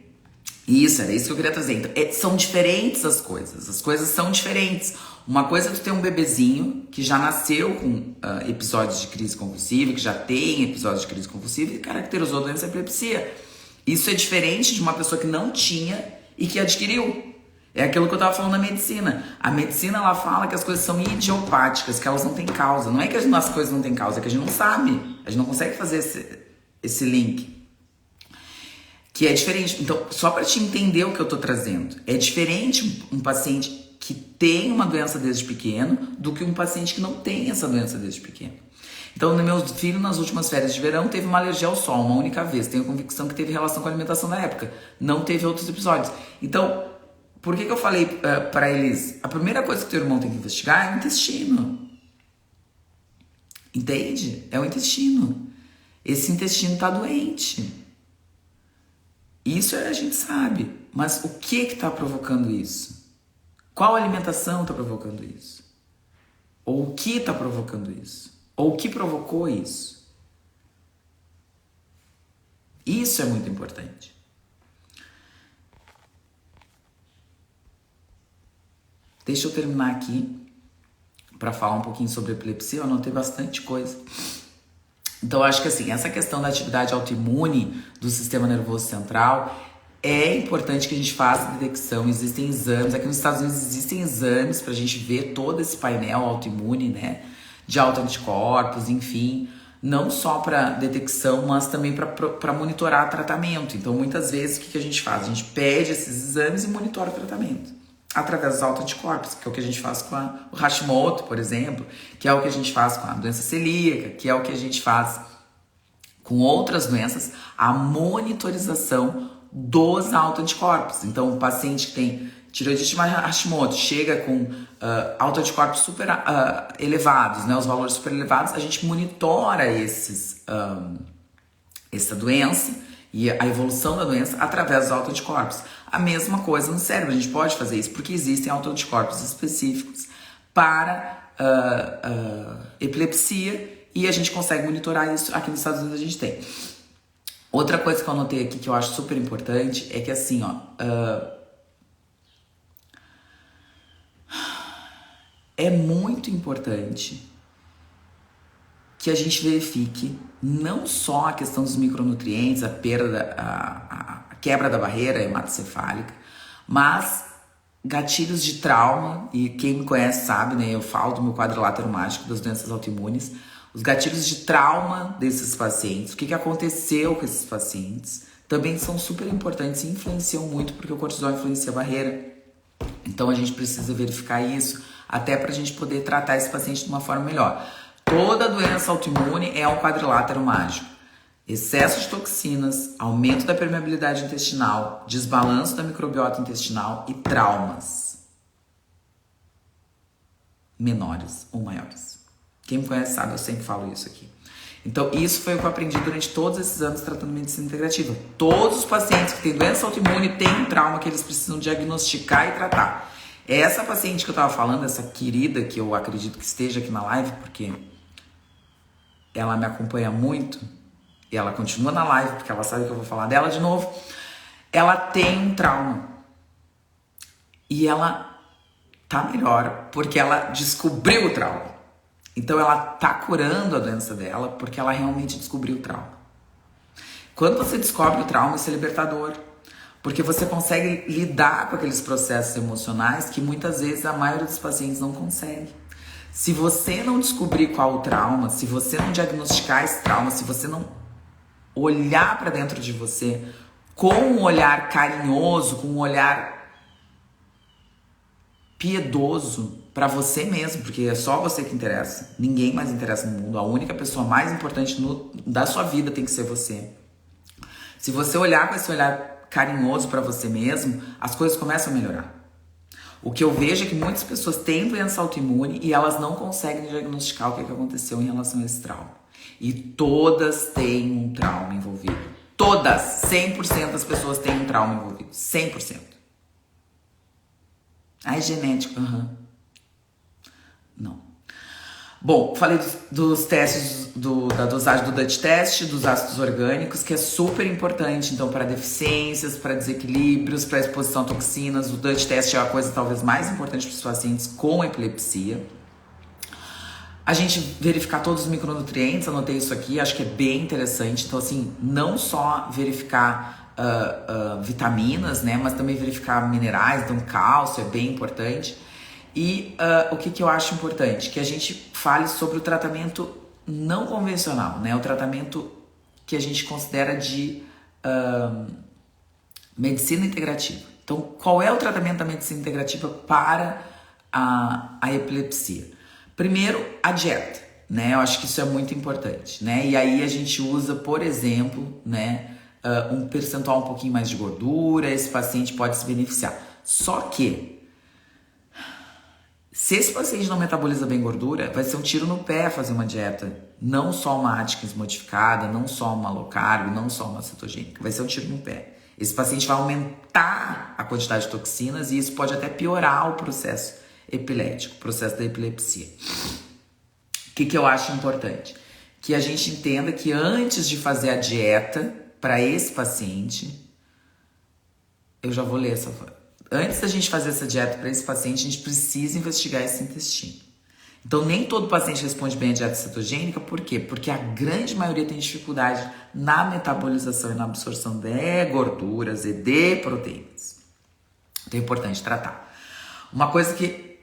Isso, era isso que eu queria trazer. Então, são diferentes as coisas são diferentes. Uma coisa é tu ter um bebezinho que já nasceu com episódios de crise convulsiva, que já tem episódios de crise convulsiva e caracterizou a doença epilepsia. Isso é diferente de uma pessoa que não tinha e que adquiriu. É aquilo que eu tava falando na medicina. A medicina, ela fala que as coisas são idiopáticas, que elas não têm causa. Não é que as coisas não têm causa, é que a gente não sabe. A gente não consegue fazer esse link. Que é diferente. Então, só para te entender o que eu tô trazendo. É diferente um paciente que tem uma doença desde pequeno do que um paciente que não tem essa doença desde pequeno. Então, no meu filho, nas últimas férias de verão, teve uma alergia ao sol, uma única vez. Tenho convicção que teve relação com a alimentação na época. Não teve outros episódios. Então... Por que eu falei para eles? A primeira coisa que teu irmão tem que investigar é o intestino. Entende? É o intestino. Esse intestino tá doente. Isso a gente sabe. Mas o que está provocando isso? Qual alimentação está provocando isso? Ou o que está provocando isso? Ou o que provocou isso? Isso é muito importante. Deixa eu terminar aqui para falar um pouquinho sobre epilepsia. Eu anotei bastante coisa. Então, eu acho que assim, essa questão da atividade autoimune do sistema nervoso central é importante que a gente faça detecção. Existem exames. Aqui nos Estados Unidos existem exames para a gente ver todo esse painel autoimune, né? De autoanticorpos, enfim. Não só para detecção, mas também para monitorar tratamento. Então, muitas vezes, o que a gente faz? A gente pede esses exames e monitora o tratamento. através dos autoanticorpos, que é o que a gente faz com o Hashimoto, por exemplo, que é o que a gente faz com a doença celíaca, que é o que a gente faz com outras doenças, a monitorização dos autoanticorpos. Então, o paciente que tem tireoidite Hashimoto chega com autoanticorpos super elevados, né, os valores super elevados, a gente monitora essa doença e a evolução da doença através dos autoanticorpos. A mesma coisa no cérebro, a gente pode fazer isso porque existem autoanticorpos específicos para epilepsia e a gente consegue monitorar isso. Aqui nos Estados Unidos a gente tem. Outra coisa que eu anotei aqui que eu acho super importante é que assim, é muito importante que a gente verifique não só a questão dos micronutrientes, a perda, a quebra da barreira hematocefálica, mas gatilhos de trauma, e quem me conhece sabe, né, eu falo do meu quadrilátero mágico das doenças autoimunes, os gatilhos de trauma desses pacientes, o que aconteceu com esses pacientes, também são super importantes e influenciam muito, porque o cortisol influencia a barreira. Então a gente precisa verificar isso, até para a gente poder tratar esse paciente de uma forma melhor. Toda doença autoimune é um quadrilátero mágico. Excesso de toxinas, aumento da permeabilidade intestinal, desbalanço da microbiota intestinal e traumas menores ou maiores. Quem me conhece sabe, eu sempre falo isso aqui. Então, isso foi o que eu aprendi durante todos esses anos tratando medicina integrativa. Todos os pacientes que têm doença autoimune têm um trauma que eles precisam diagnosticar e tratar. Essa paciente que eu tava falando, essa querida, que eu acredito que esteja aqui na live, porque ela me acompanha muito, e ela continua na live, porque ela sabe que eu vou falar dela de novo, ela tem um trauma. E ela tá melhor, porque ela descobriu o trauma. Então ela tá curando a doença dela, porque ela realmente descobriu o trauma. Quando você descobre o trauma, isso é libertador. Porque você consegue lidar com aqueles processos emocionais que muitas vezes a maioria dos pacientes não consegue. Se você não descobrir qual o trauma, se você não diagnosticar esse trauma, se você não olhar para dentro de você com um olhar carinhoso, com um olhar piedoso para você mesmo, porque é só você que interessa, ninguém mais interessa no mundo, a única pessoa mais importante da sua vida tem que ser você. Se você olhar com esse olhar carinhoso para você mesmo, as coisas começam a melhorar. O que eu vejo é que muitas pessoas têm doença autoimune e elas não conseguem diagnosticar o que aconteceu em relação a esse trauma. E todas têm um trauma envolvido. Todas! 100% das pessoas têm um trauma envolvido. 100%. Ah, é genético. Não. Bom, falei dos testes, da dosagem do Dutch Test, dos ácidos orgânicos, que é super importante, então, para deficiências, para desequilíbrios, para exposição a toxinas. O Dutch Test é a coisa talvez mais importante para os pacientes com epilepsia. A gente verificar todos os micronutrientes, anotei isso aqui, acho que é bem interessante. Então, assim, não só verificar vitaminas, né, mas também verificar minerais, então cálcio é bem importante. E o que eu acho importante? Que a gente fale sobre o tratamento não convencional, né? O tratamento que a gente considera de medicina integrativa. Então, qual é o tratamento da medicina integrativa para a epilepsia? Primeiro, a dieta, né? Eu acho que isso é muito importante, né? E aí a gente usa, por exemplo, né, um percentual um pouquinho mais de gordura, esse paciente pode se beneficiar. Só que se esse paciente não metaboliza bem gordura, vai ser um tiro no pé fazer uma dieta, não só uma Atkins modificada, não só uma low carb, não só uma cetogênica, vai ser um tiro no pé. Esse paciente vai aumentar a quantidade de toxinas e isso pode até piorar o processo epilético, o processo da epilepsia. O que eu acho importante? Que a gente entenda que antes de fazer a dieta para esse paciente, eu já vou ler essa frase. Antes da gente fazer essa dieta para esse paciente, a gente precisa investigar esse intestino. Então, nem todo paciente responde bem à dieta cetogênica. Por quê? Porque a grande maioria tem dificuldade na metabolização e na absorção de gorduras e de proteínas. Então, é importante tratar. Uma coisa que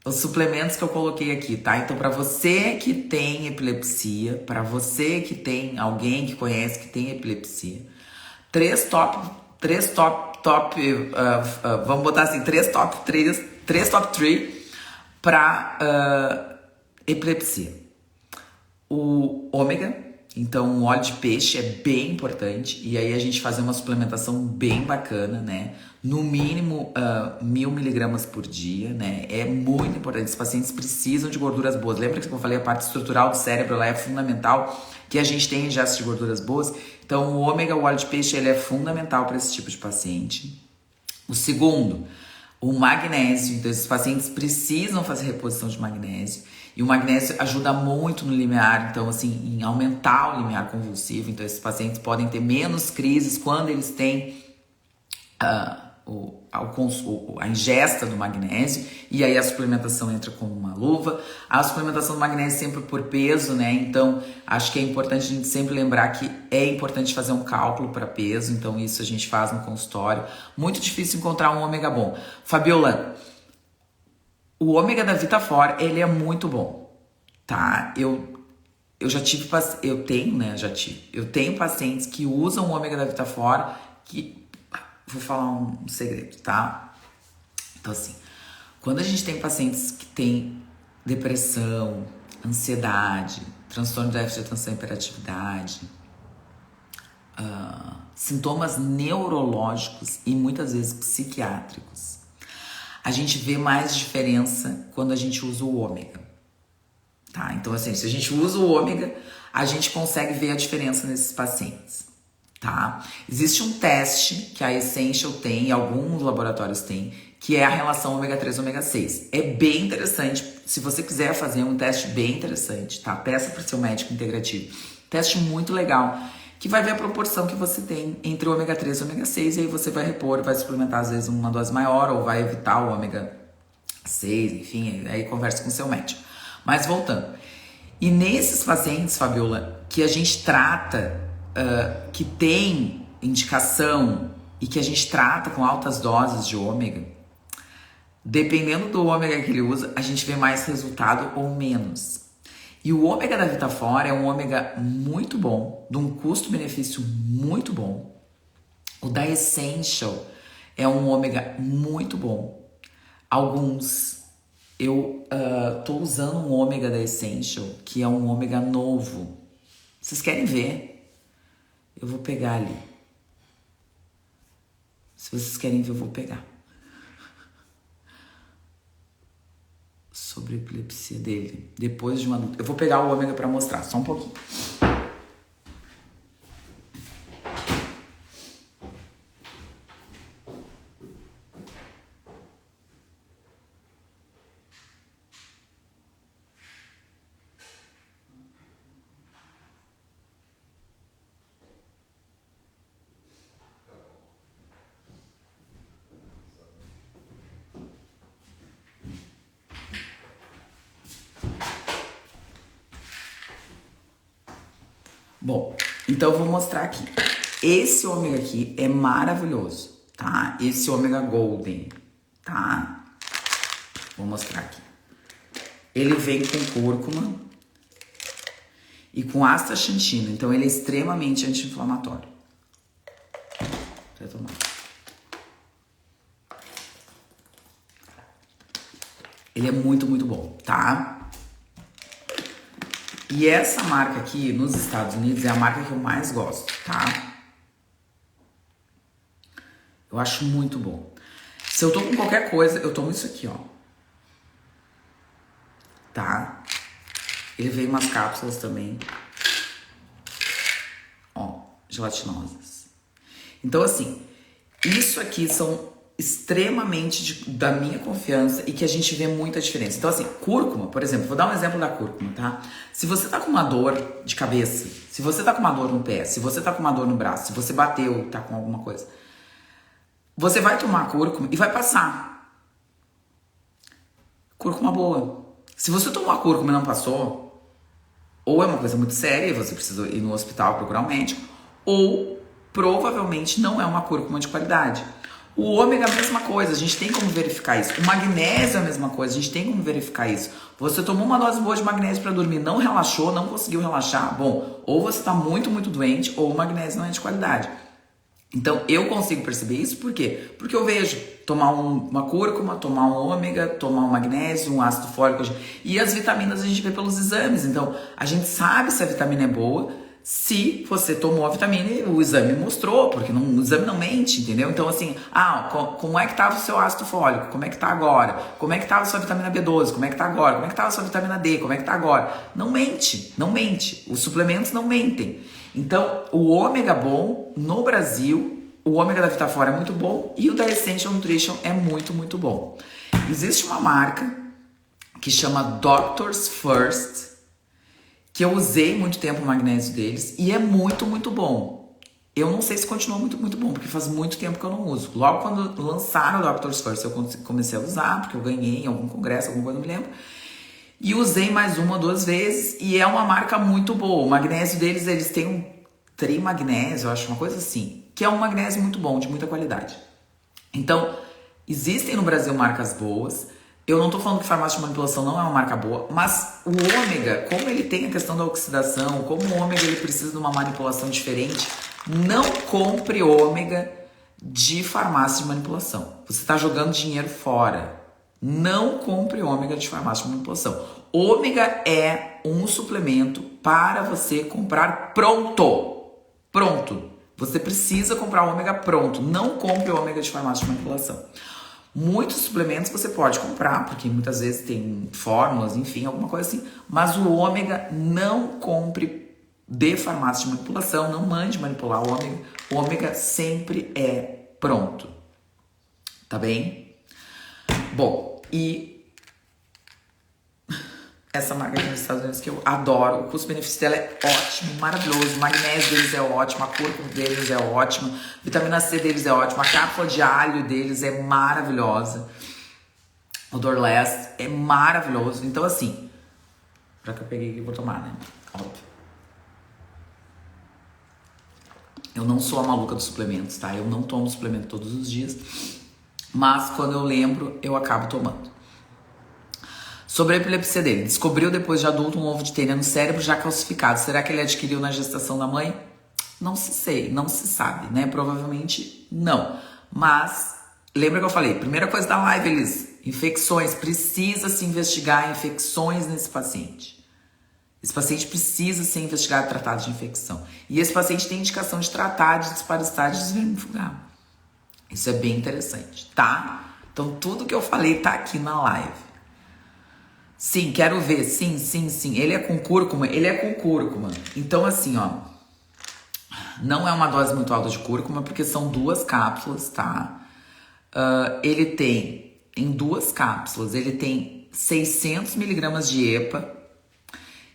os suplementos que eu coloquei aqui, tá? Então, para você que tem epilepsia, para você que tem alguém que conhece que tem epilepsia, três top vamos botar assim, três top 3 para epilepsia. O ômega, então o óleo de peixe é bem importante, e aí a gente fazer uma suplementação bem bacana, né? No mínimo 1000 miligramas por dia, né? É muito importante, os pacientes precisam de gorduras boas. Lembra que eu falei, a parte estrutural do cérebro ela é fundamental, que a gente tem ingestos de gorduras boas. Então o ômega, o óleo de peixe, ele é fundamental para esse tipo de paciente. O segundo, o magnésio. Então esses pacientes precisam fazer reposição de magnésio. E o magnésio ajuda muito no limiar, então assim, em aumentar o limiar convulsivo. Então esses pacientes podem ter menos crises quando eles têm a ingesta do magnésio, e aí a suplementação entra como uma luva. A suplementação do magnésio sempre por peso, né? Então acho que é importante a gente sempre lembrar que é importante fazer um cálculo para peso, então isso a gente faz no consultório. Muito difícil encontrar um ômega bom. Fabiola, o ômega da Vitafor, ele é muito bom, tá? Eu tenho pacientes que usam o ômega da Vitafor, que vou falar um segredo, tá? Então assim, quando a gente tem pacientes que têm depressão, ansiedade, transtorno de déficit de atenção e hiperatividade, sintomas neurológicos e muitas vezes psiquiátricos, a gente vê mais diferença quando a gente usa o ômega, tá? Então assim, se a gente usa o ômega, a gente consegue ver a diferença nesses pacientes, tá? Existe um teste que a Essential tem, e alguns laboratórios têm, que é a relação ômega 3 ômega 6. É bem interessante, se você quiser fazer um teste bem interessante, tá? Peça para o seu médico integrativo. Teste muito legal, que vai ver a proporção que você tem entre o ômega 3 e o ômega 6, e aí você vai repor, vai suplementar às vezes uma dose maior, ou vai evitar o ômega 6, enfim, aí conversa com o seu médico. Mas voltando. E nesses pacientes, Fabiola, que a gente trata, que tem indicação e que a gente trata com altas doses de ômega, dependendo do ômega que ele usa, a gente vê mais resultado ou menos. E o ômega da Vitafor é um ômega muito bom, de um custo-benefício muito bom. O da Essential é um ômega muito bom. Eu tô usando um ômega da Essential, que é um ômega novo. Vocês querem ver? Eu vou pegar ali. Se vocês querem ver, eu vou pegar. Sobre a epilepsia dele, depois de um adulto. Eu vou pegar o ômega para mostrar, só um pouquinho. Bom, então eu vou mostrar aqui. Esse ômega aqui é maravilhoso, tá? Esse ômega golden, tá? Vou mostrar aqui. Ele vem com cúrcuma e com astaxantina, então ele é extremamente anti-inflamatório. Vou tomar. Ele é muito, muito bom, tá? E essa marca aqui, nos Estados Unidos, é a marca que eu mais gosto, tá? Eu acho muito bom. Se eu tô com qualquer coisa, eu tomo isso aqui, ó. Tá? Ele veio umas cápsulas também. Ó, gelatinosas. Então, assim, isso aqui são extremamente da minha confiança e que a gente vê muita diferença. Então, assim, cúrcuma, por exemplo, vou dar um exemplo da cúrcuma, tá? Se você tá com uma dor de cabeça, se você tá com uma dor no pé, se você tá com uma dor no braço, se você bateu, tá com alguma coisa, você vai tomar cúrcuma e vai passar. Cúrcuma boa. Se você tomou a cúrcuma e não passou, ou é uma coisa muito séria e você precisa ir no hospital procurar um médico, ou provavelmente não é uma cúrcuma de qualidade. O ômega é a mesma coisa, a gente tem como verificar isso. O magnésio é a mesma coisa, a gente tem como verificar isso. Você tomou uma dose boa de magnésio para dormir, não relaxou, não conseguiu relaxar, bom, ou você está muito, muito doente, ou o magnésio não é de qualidade. Então, eu consigo perceber isso, por quê? Porque eu vejo tomar uma cúrcuma, tomar um ômega, tomar um magnésio, um ácido fólico. E as vitaminas a gente vê pelos exames. Então, a gente sabe se a vitamina é boa, se você tomou a vitamina e o exame mostrou, porque o exame não mente, entendeu? Então, assim, como é que estava o seu ácido fólico? Como é que tá agora? Como é que estava a sua vitamina B12? Como é que tá agora? Como é que estava a sua vitamina D? Como é que tá agora? Não mente, não mente. Os suplementos não mentem. Então, o ômega bom, no Brasil, o ômega da Vitafora é muito bom e o da Essential Nutrition é muito, muito bom. Existe uma marca que chama Doctors First, que eu usei muito tempo o magnésio deles e é muito, muito bom. Eu não sei se continua muito, muito bom, porque faz muito tempo que eu não uso. Logo quando lançaram o Doctors First, eu comecei a usar, porque eu ganhei em algum congresso, alguma coisa, não me lembro. E usei mais uma ou duas vezes e é uma marca muito boa. O magnésio deles, eles têm um trimagnésio, eu acho, uma coisa assim, que é um magnésio muito bom, de muita qualidade. Então, existem no Brasil marcas boas. Eu não tô falando que farmácia de manipulação não é uma marca boa, mas o ômega, como ele tem a questão da oxidação, como o ômega ele precisa de uma manipulação diferente, não compre ômega de farmácia de manipulação. Você está jogando dinheiro fora. Não compre ômega de farmácia de manipulação. Ômega é um suplemento para você comprar pronto. Pronto. Você precisa comprar ômega pronto. Não compre ômega de farmácia de manipulação. Muitos suplementos você pode comprar, porque muitas vezes tem fórmulas, enfim, alguma coisa assim. Mas o ômega não compre de farmácia de manipulação. Não mande manipular o ômega. O ômega sempre é pronto. Tá bem? Bom, e essa marca aqui nos Estados Unidos que eu adoro, o custo-benefício dela é ótimo, maravilhoso, o magnésio deles é ótimo, a cúrcuma deles é ótima, a vitamina C deles é ótima, a cápsula de alho deles é maravilhosa, o Dorless é maravilhoso. Então assim, já que eu peguei aqui, eu vou tomar, né? Óbvio. Eu não sou a maluca dos suplementos, tá? Eu não tomo suplemento todos os dias, mas quando eu lembro, eu acabo tomando. Sobre a epilepsia dele, descobriu depois de adulto um ovo de tênia no cérebro já calcificado. Será que ele adquiriu na gestação da mãe? Não se sei, não se sabe, né? Provavelmente não. Mas, lembra que eu falei, primeira coisa da live, Elis, infecções, precisa se investigar infecções nesse paciente. Esse paciente precisa ser investigado e tratado de infecção. E esse paciente tem indicação de tratar de disparidade de desvermifugar. Isso é bem interessante, tá? Então, tudo que eu falei tá aqui na live. Sim, quero ver. Sim. Ele é com cúrcuma? Ele é com cúrcuma. Então, assim, ó. Não é uma dose muito alta de cúrcuma, porque são 2 cápsulas, tá? Ele tem, em 2 cápsulas, ele tem 600 miligramas de EPA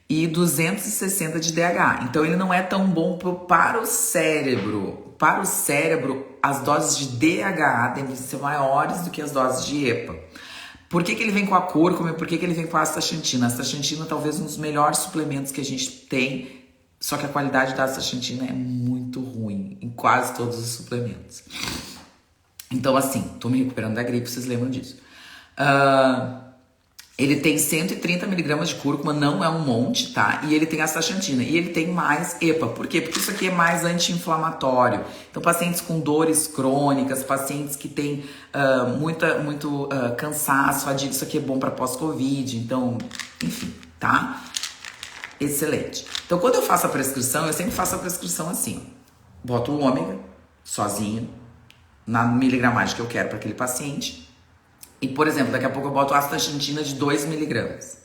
e 260 de DHA. Então, ele não é tão bom para o cérebro. Para o cérebro, as doses de DHA devem ser maiores do que as doses de EPA. Por que ele vem com a cúrcuma e por que ele vem com a astaxantina? A astaxantina é talvez um dos melhores suplementos que a gente tem, só que a qualidade da astaxantina é muito ruim em quase todos os suplementos. Então, assim, tô me recuperando da gripe, vocês lembram disso. Ele tem 130 miligramas de cúrcuma, não é um monte, tá? E ele tem astaxantina. E ele tem mais EPA. Por quê? Porque isso aqui é mais anti-inflamatório. Então, pacientes com dores crônicas, pacientes que têm muito cansaço, fadiga, isso aqui é bom para pós-Covid. Então, enfim, tá? Excelente. Então, quando eu faço a prescrição, eu sempre faço a prescrição assim, ó. Boto o ômega sozinho, na miligramagem que eu quero para aquele paciente. E, por exemplo, daqui a pouco eu boto astaxantina de 2 miligramas.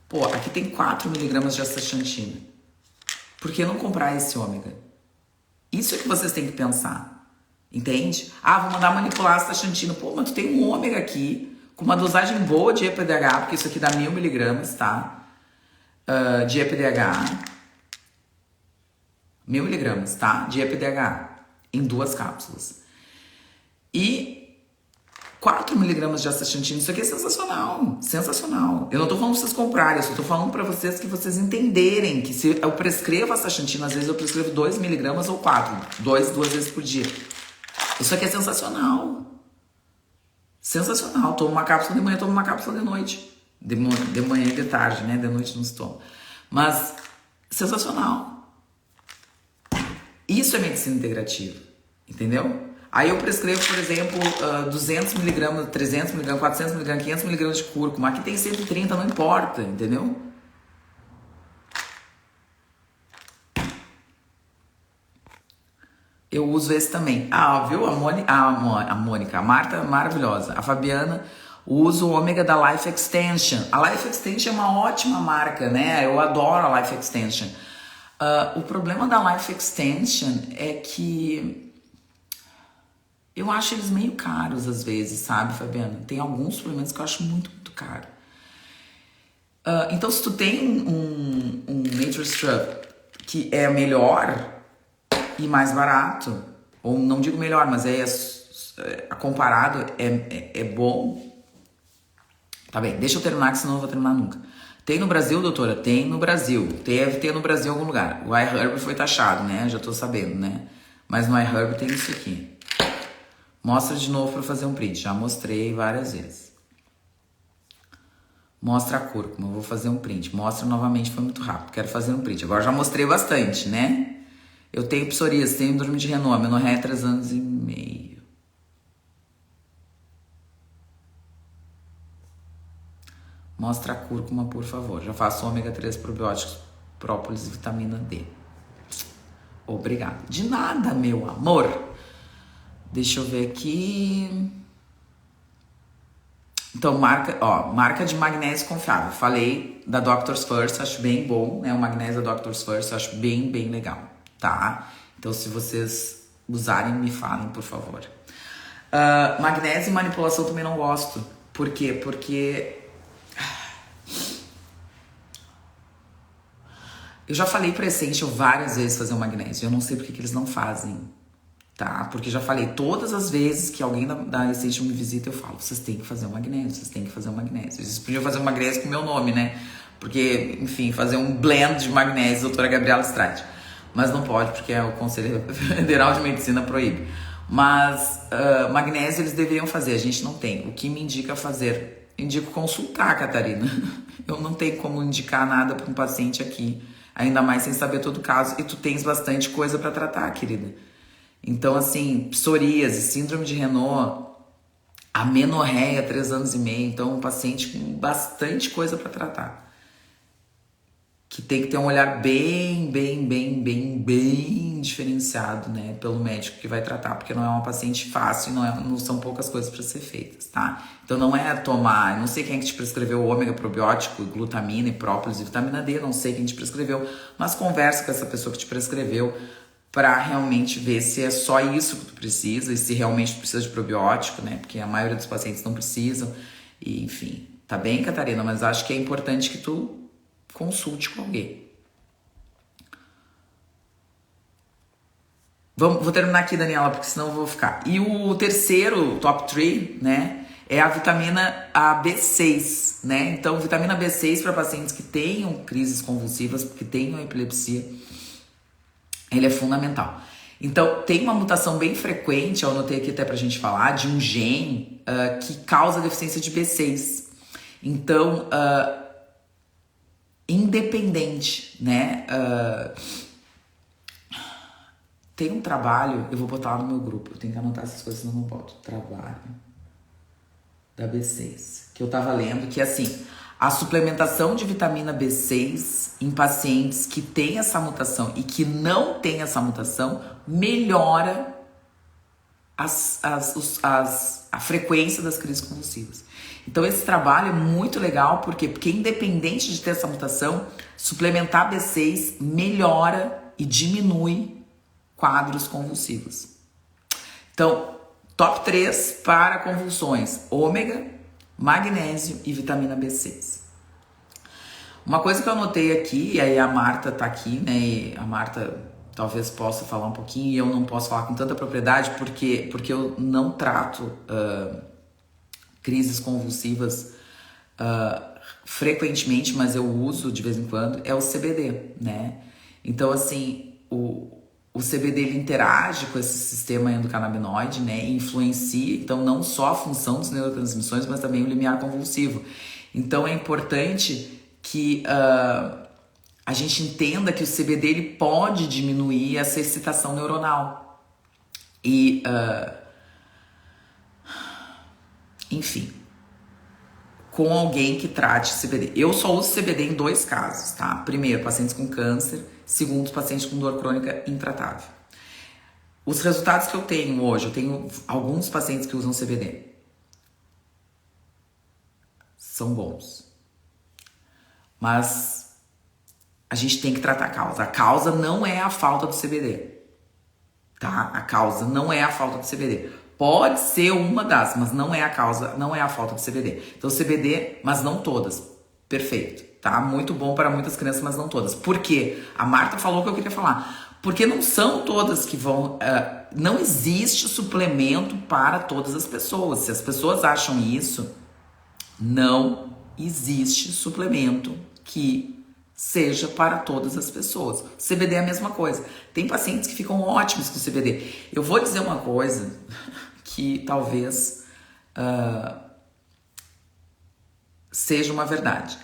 Pô, aqui tem 4 miligramas de astaxantina. Por que não comprar esse ômega? Isso é que vocês têm que pensar. Entende? Vou mandar manipular a astaxantina. Pô, mas tu tem um ômega aqui, com uma dosagem boa de EPDH, porque isso aqui dá 1000 miligramas, tá? De EPDH. 1000 miligramas, tá? De EPDH. Em 2 cápsulas. E 4 miligramas de astaxantina, isso aqui é sensacional, sensacional. Eu não tô falando pra vocês comprarem, eu só tô falando pra vocês que vocês entenderem que se eu prescrevo astaxantina, às vezes eu prescrevo 2 miligramas ou 4, 2 vezes por dia. Isso aqui é sensacional. Sensacional. Tomo uma cápsula de manhã, tomo uma cápsula de noite. De manhã e de tarde, né? De noite não se toma. Mas, sensacional. Isso é medicina integrativa. entendeu? Aí eu prescrevo, por exemplo, 200 miligramas, 300 miligramas, 400 miligramas, 500 miligramas de cúrcuma. Aqui tem 130, não importa, entendeu? Eu uso esse também. Ah, viu? A Mônica, a Marta, maravilhosa. A Fabiana usa o ômega da Life Extension. A Life Extension é uma ótima marca, né? Eu adoro a Life Extension. O problema da Life Extension é que eu acho eles meio caros às vezes, sabe, Fabiana? Tem alguns suplementos que eu acho muito, muito caro. Então, se tu tem um Nature's Scrub que é melhor e mais barato, ou não digo melhor, mas comparado é bom, tá bem, deixa eu terminar, que senão eu não vou terminar nunca. Tem no Brasil, doutora? Tem no Brasil. Deve ter no Brasil em algum lugar. O iHerb foi taxado, né? Já tô sabendo, né? Mas no iHerb tem isso aqui. Mostra de novo pra fazer um print. Já mostrei várias vezes. Mostra a cúrcuma. Vou fazer um print. Mostra novamente, foi muito rápido. Quero fazer um print. Agora já mostrei bastante, né? Eu tenho psoríase, tenho síndrome de Renault. Amenorreia 3 anos e meio. Mostra a cúrcuma, por favor. Já faço ômega 3 probióticos, própolis e vitamina D. Obrigada. De nada, meu amor. Deixa eu ver aqui. Então, marca de magnésio confiável. Falei da Doctor's First, acho bem bom, né? O magnésio da Doctor's First, acho bem, bem legal, tá? Então, se vocês usarem, me falem, por favor. Magnésio e manipulação também não gosto. Por quê? Porque eu já falei pra Essential várias vezes fazer o magnésio. Eu não sei porque que eles não fazem, tá? Porque já falei todas as vezes que alguém da Essential me visita, eu falo, vocês têm que fazer o magnésio, vocês têm que fazer o magnésio. Vocês podiam fazer o magnésio com o meu nome, né? Porque, enfim, fazer um blend de magnésio, doutora Gabriela Strade. Mas não pode, porque o Conselho Federal de Medicina proíbe. Mas magnésio eles deveriam fazer, a gente não tem. O que me indica fazer? Indico consultar, Catarina. Eu não tenho como indicar nada para um paciente aqui, ainda mais sem saber todo o caso. E tu tens bastante coisa para tratar, querida. Então, assim, psoríase, síndrome de Renault, amenorreia, 3 anos e meio. Então, um paciente com bastante coisa para tratar. Que tem que ter um olhar bem diferenciado, né? Pelo médico que vai tratar. Porque não é uma paciente fácil, não são poucas coisas para ser feitas, tá? Então, não é tomar... Não sei quem é que te prescreveu o ômega probiótico, glutamina e própolis e vitamina D. Não sei quem te prescreveu. Mas conversa com essa pessoa que te prescreveu para realmente ver se é só isso que tu precisa e se realmente tu precisa de probiótico, né? Porque a maioria dos pacientes não precisam. E, enfim, tá bem, Catarina? Mas acho que é importante que tu consulte com alguém. Vou terminar aqui, Daniela, porque senão eu vou ficar. E o terceiro, top 3, né? É a vitamina B6, né? Então, vitamina B6 para pacientes que tenham crises convulsivas, que tenham epilepsia, ele é fundamental. Então, tem uma mutação bem frequente, eu anotei aqui até pra gente falar, de um gene que causa deficiência de B6. Então, independente, né? Tem um trabalho, eu vou botar lá no meu grupo, eu tenho que anotar essas coisas, senão eu não boto. Trabalho da B6, que eu tava lendo, que assim, a suplementação de vitamina B6 em pacientes que têm essa mutação e que não têm essa mutação melhora a frequência das crises convulsivas. Então esse trabalho é muito legal, porque independente de ter essa mutação, suplementar B6 melhora e diminui quadros convulsivos. Então, top 3 para convulsões: ômega, magnésio e vitamina B6. Uma coisa que eu anotei aqui, e aí a Marta tá aqui, né? E a Marta talvez possa falar um pouquinho, e eu não posso falar com tanta propriedade, porque eu não trato crises convulsivas frequentemente, mas eu uso de vez em quando, é o CBD, né? Então, assim, o CBD ele interage com esse sistema endocannabinoide, né? E influencia, então, não só a função dos neurotransmissões, mas também o limiar convulsivo. Então, é importante que a gente entenda que o CBD ele pode diminuir essa excitação neuronal. E, enfim, com alguém que trate CBD. Eu só uso CBD em 2 casos, tá? Primeiro, pacientes com câncer. Segundo, pacientes com dor crônica intratável. Os resultados que eu tenho hoje, eu tenho alguns pacientes que usam CBD. São bons. Mas a gente tem que tratar a causa. A causa não é a falta do CBD. Tá? A causa não é a falta do CBD. Pode ser uma das, mas não é a causa, não é a falta do CBD. Então CBD, mas não todas. Perfeito, tá? Muito bom para muitas crianças, mas não todas. Por quê? A Marta falou o que eu queria falar. Porque não são todas que vão... não existe suplemento para todas as pessoas. Se as pessoas acham isso, não existe suplemento que seja para todas as pessoas. O CBD é a mesma coisa. Tem pacientes que ficam ótimos com o CBD. Eu vou dizer uma coisa que talvez seja uma verdade.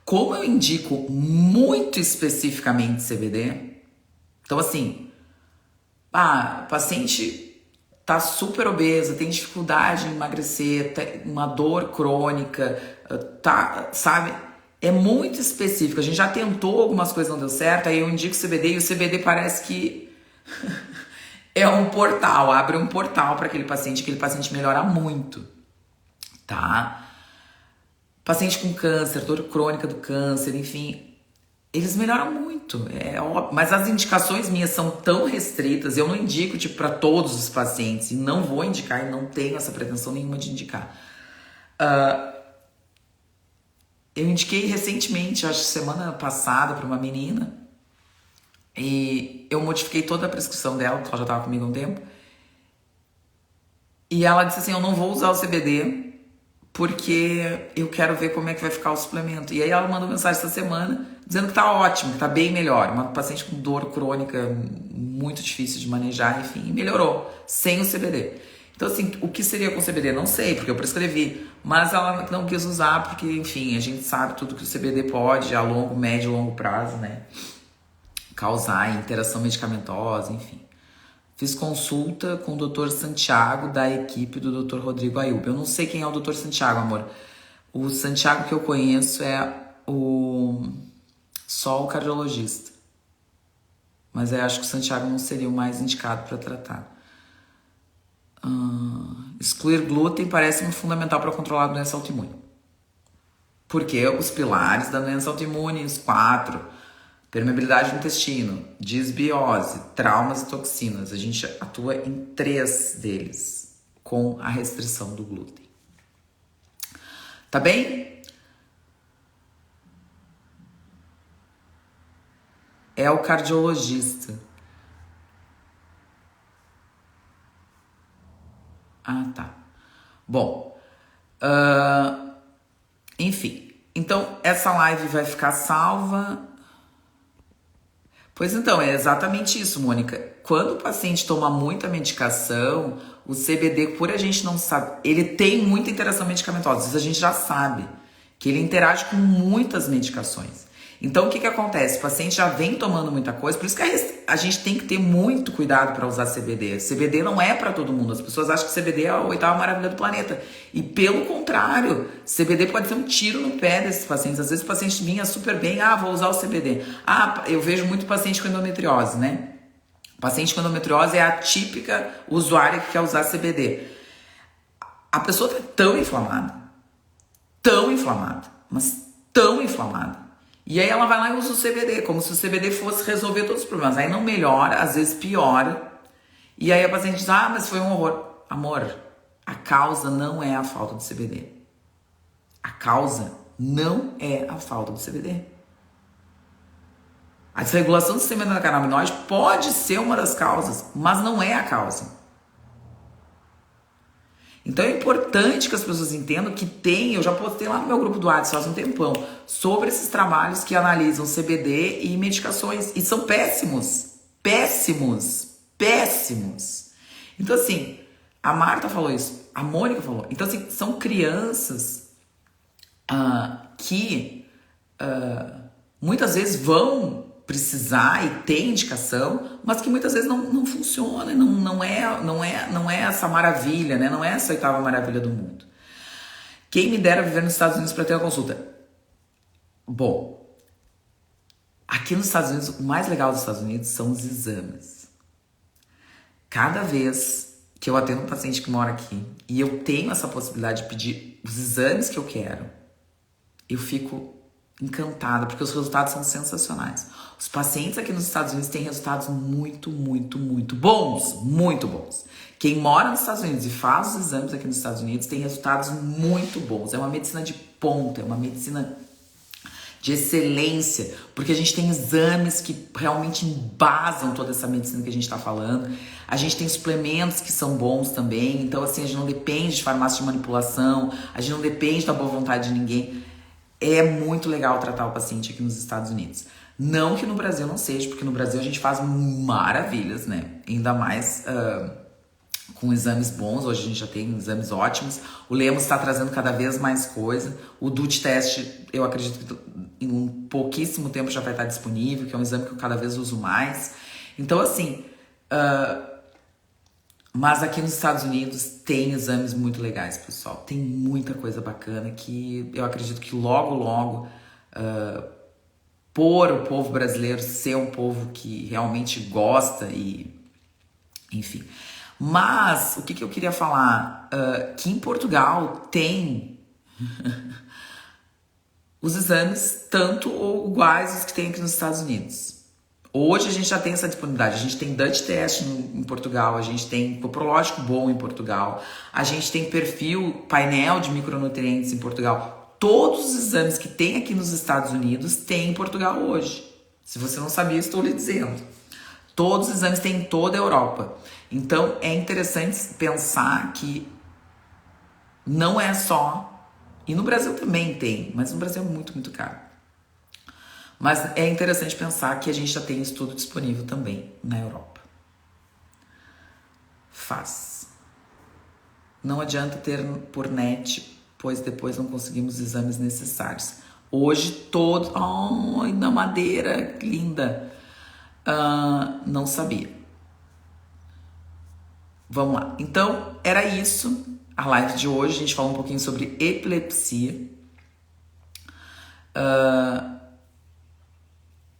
Como eu indico muito especificamente CBD, então assim, paciente tá super obesa, tem dificuldade em emagrecer, tem uma dor crônica, sabe? É muito específico. A gente já tentou algumas coisas, não deu certo, aí eu indico CBD e o CBD parece que é um portal, abre um portal para aquele paciente melhora muito, tá? Paciente com câncer, dor crônica do câncer, enfim, eles melhoram muito, mas as indicações minhas são tão restritas, eu não indico tipo para todos os pacientes, e não vou indicar, e não tenho essa pretensão nenhuma de indicar. Eu indiquei recentemente, acho que semana passada, para uma menina, e eu modifiquei toda a prescrição dela, porque ela já estava comigo há um tempo, e ela disse assim, eu não vou usar o CBD, porque eu quero ver como é que vai ficar o suplemento. E aí ela mandou mensagem essa semana, dizendo que tá ótimo, que tá bem melhor. Uma paciente com dor crônica muito difícil de manejar, enfim, melhorou, sem o CBD. Então assim, o que seria com o CBD? Não sei, porque eu prescrevi, mas ela não quis usar, porque enfim, a gente sabe tudo que o CBD pode, a longo, médio e longo prazo, né, causar interação medicamentosa, enfim. Fiz consulta com o Dr. Santiago, da equipe do Dr. Rodrigo Ayub. Eu não sei quem é o Dr. Santiago, amor. O Santiago que eu conheço é só o cardiologista. Mas eu acho que o Santiago não seria o mais indicado para tratar. Excluir glúten parece-me fundamental para controlar a doença autoimune. Porque os pilares da doença autoimune, os 4... permeabilidade do intestino, disbiose, traumas e toxinas. A gente atua em 3 deles, com a restrição do glúten. Tá bem? É o cardiologista. Tá. Bom, enfim. Então, essa live vai ficar salva. Pois então, é exatamente isso, Mônica. Quando o paciente toma muita medicação, o CBD, por a gente não sabe, ele tem muita interação medicamentosa, isso a gente já sabe, que ele interage com muitas medicações. Então, o que acontece? O paciente já vem tomando muita coisa, por isso que a gente tem que ter muito cuidado para usar CBD. CBD não é para todo mundo, as pessoas acham que CBD é a 8ª maravilha do planeta. E pelo contrário, CBD pode ser um tiro no pé desses pacientes. Às vezes o paciente vinha super bem, vou usar o CBD. Eu vejo muito paciente com endometriose, né? O paciente com endometriose é a típica usuária que quer usar CBD. A pessoa tá tão inflamada, mas tão inflamada. E aí ela vai lá e usa o CBD, como se o CBD fosse resolver todos os problemas. Aí não melhora, às vezes piora. E aí a paciente diz, mas foi um horror. Amor, a causa não é a falta do CBD. A causa não é a falta do CBD. A desregulação do sistema endocannabinoide pode ser uma das causas, mas não é a causa. Então é importante que as pessoas entendam que eu já postei lá no meu grupo do WhatsApp faz um tempão, sobre esses trabalhos que analisam CBD e medicações, e são péssimos. Então assim, a Marta falou isso, a Mônica falou. Então assim, são crianças que muitas vezes vão precisar e ter indicação, mas que muitas vezes não funciona, não é essa maravilha, né? Não é essa oitava maravilha do mundo. Quem me dera viver nos Estados Unidos para ter uma consulta? Bom, aqui nos Estados Unidos, o mais legal dos Estados Unidos são os exames. Cada vez que eu atendo um paciente que mora aqui e eu tenho essa possibilidade de pedir os exames que eu quero, eu fico encantada, porque os resultados são sensacionais. Os pacientes aqui nos Estados Unidos têm resultados muito bons, muito bons. Quem mora nos Estados Unidos e faz os exames aqui nos Estados Unidos tem resultados muito bons. É uma medicina de ponta, é uma medicina de excelência, porque a gente tem exames que realmente embasam toda essa medicina que a gente está falando. A gente tem suplementos que são bons também, então assim, a gente não depende de farmácia de manipulação, a gente não depende da boa vontade de ninguém. É muito legal tratar o paciente aqui nos Estados Unidos. Não que no Brasil não seja, porque no Brasil a gente faz maravilhas, né? Ainda mais com exames bons. Hoje a gente já tem exames ótimos. O Lemos está trazendo cada vez mais coisa. O DUT teste, eu acredito que em um pouquíssimo tempo já vai estar disponível, que é um exame que eu cada vez uso mais. Então, assim... Mas aqui nos Estados Unidos tem exames muito legais, pessoal. Tem muita coisa bacana que eu acredito que logo, por o povo brasileiro ser um povo que realmente gosta e... Enfim. Mas, o que eu queria falar? Que em Portugal tem os exames tanto ou iguais aos que tem aqui nos Estados Unidos. Hoje a gente já tem essa disponibilidade, a gente tem Dutch Test em Portugal, a gente tem Coprológico bom em Portugal, a gente tem painel de micronutrientes em Portugal. Todos os exames que tem aqui nos Estados Unidos tem em Portugal hoje. Se você não sabia, estou lhe dizendo. Todos os exames tem em toda a Europa. Então é interessante pensar que não é só... E no Brasil também tem, mas no Brasil é muito caro. Mas é interessante pensar que a gente já tem estudo disponível também na Europa. Faz. Não adianta ter por net, pois depois não conseguimos os exames necessários. Hoje todos... Ai, na madeira, linda. Não sabia. Vamos lá. Então, era isso. A live de hoje, a gente falou um pouquinho sobre epilepsia.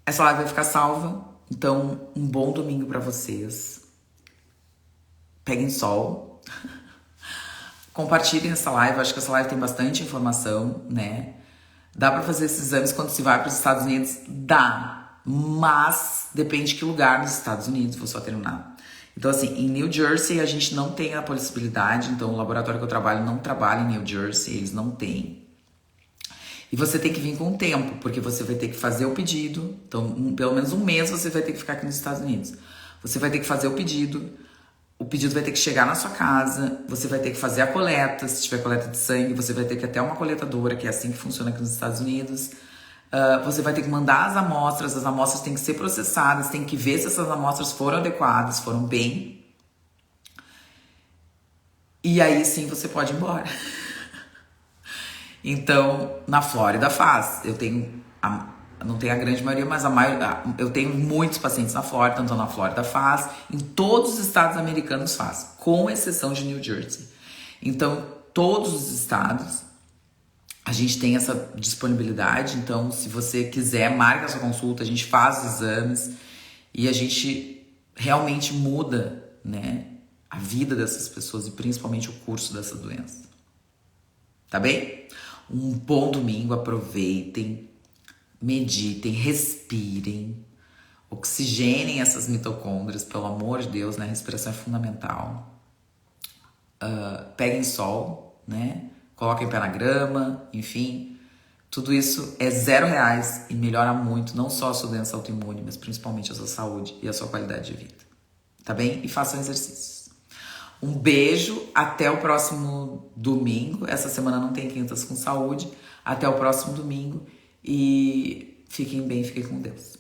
Essa live vai ficar salva, então um bom domingo para vocês. Peguem sol. Compartilhem essa live, acho que essa live tem bastante informação, né? Dá para fazer esses exames quando se vai para os Estados Unidos? Dá, mas depende de que lugar nos Estados Unidos, vou só terminar. Então assim, em New Jersey a gente não tem a possibilidade, então o laboratório que eu trabalho não trabalha em New Jersey, eles não têm. E você tem que vir com o tempo, porque você vai ter que fazer o pedido. Então, pelo menos um mês você vai ter que ficar aqui nos Estados Unidos. Você vai ter que fazer o pedido vai ter que chegar na sua casa, você vai ter que fazer a coleta, se tiver coleta de sangue, você vai ter que ir até uma coletadora, que é assim que funciona aqui nos Estados Unidos. Você vai ter que mandar as amostras têm que ser processadas, tem que ver se essas amostras foram adequadas, foram bem. E aí sim você pode ir embora. Então, na Flórida faz. Eu tenho, não tenho a grande maioria, mas eu tenho muitos pacientes na Flórida, então na Flórida faz. Em todos os estados americanos faz, com exceção de New Jersey. Então, todos os estados, a gente tem essa disponibilidade. Então, se você quiser, marque a sua consulta, a gente faz os exames e a gente realmente muda, né, a vida dessas pessoas e principalmente o curso dessa doença. Tá bem? Um bom domingo, aproveitem, meditem, respirem, oxigenem essas mitocôndrias, pelo amor de Deus, né? A respiração é fundamental. Peguem sol, né? Coloquem o pé na grama, enfim. Tudo isso é R$0 e melhora muito, não só a sua doença autoimune, mas principalmente a sua saúde e a sua qualidade de vida. Tá bem? E façam exercícios. Um beijo, até o próximo domingo. Essa semana não tem Quintas com Saúde. Até o próximo domingo e fiquem bem, fiquem com Deus.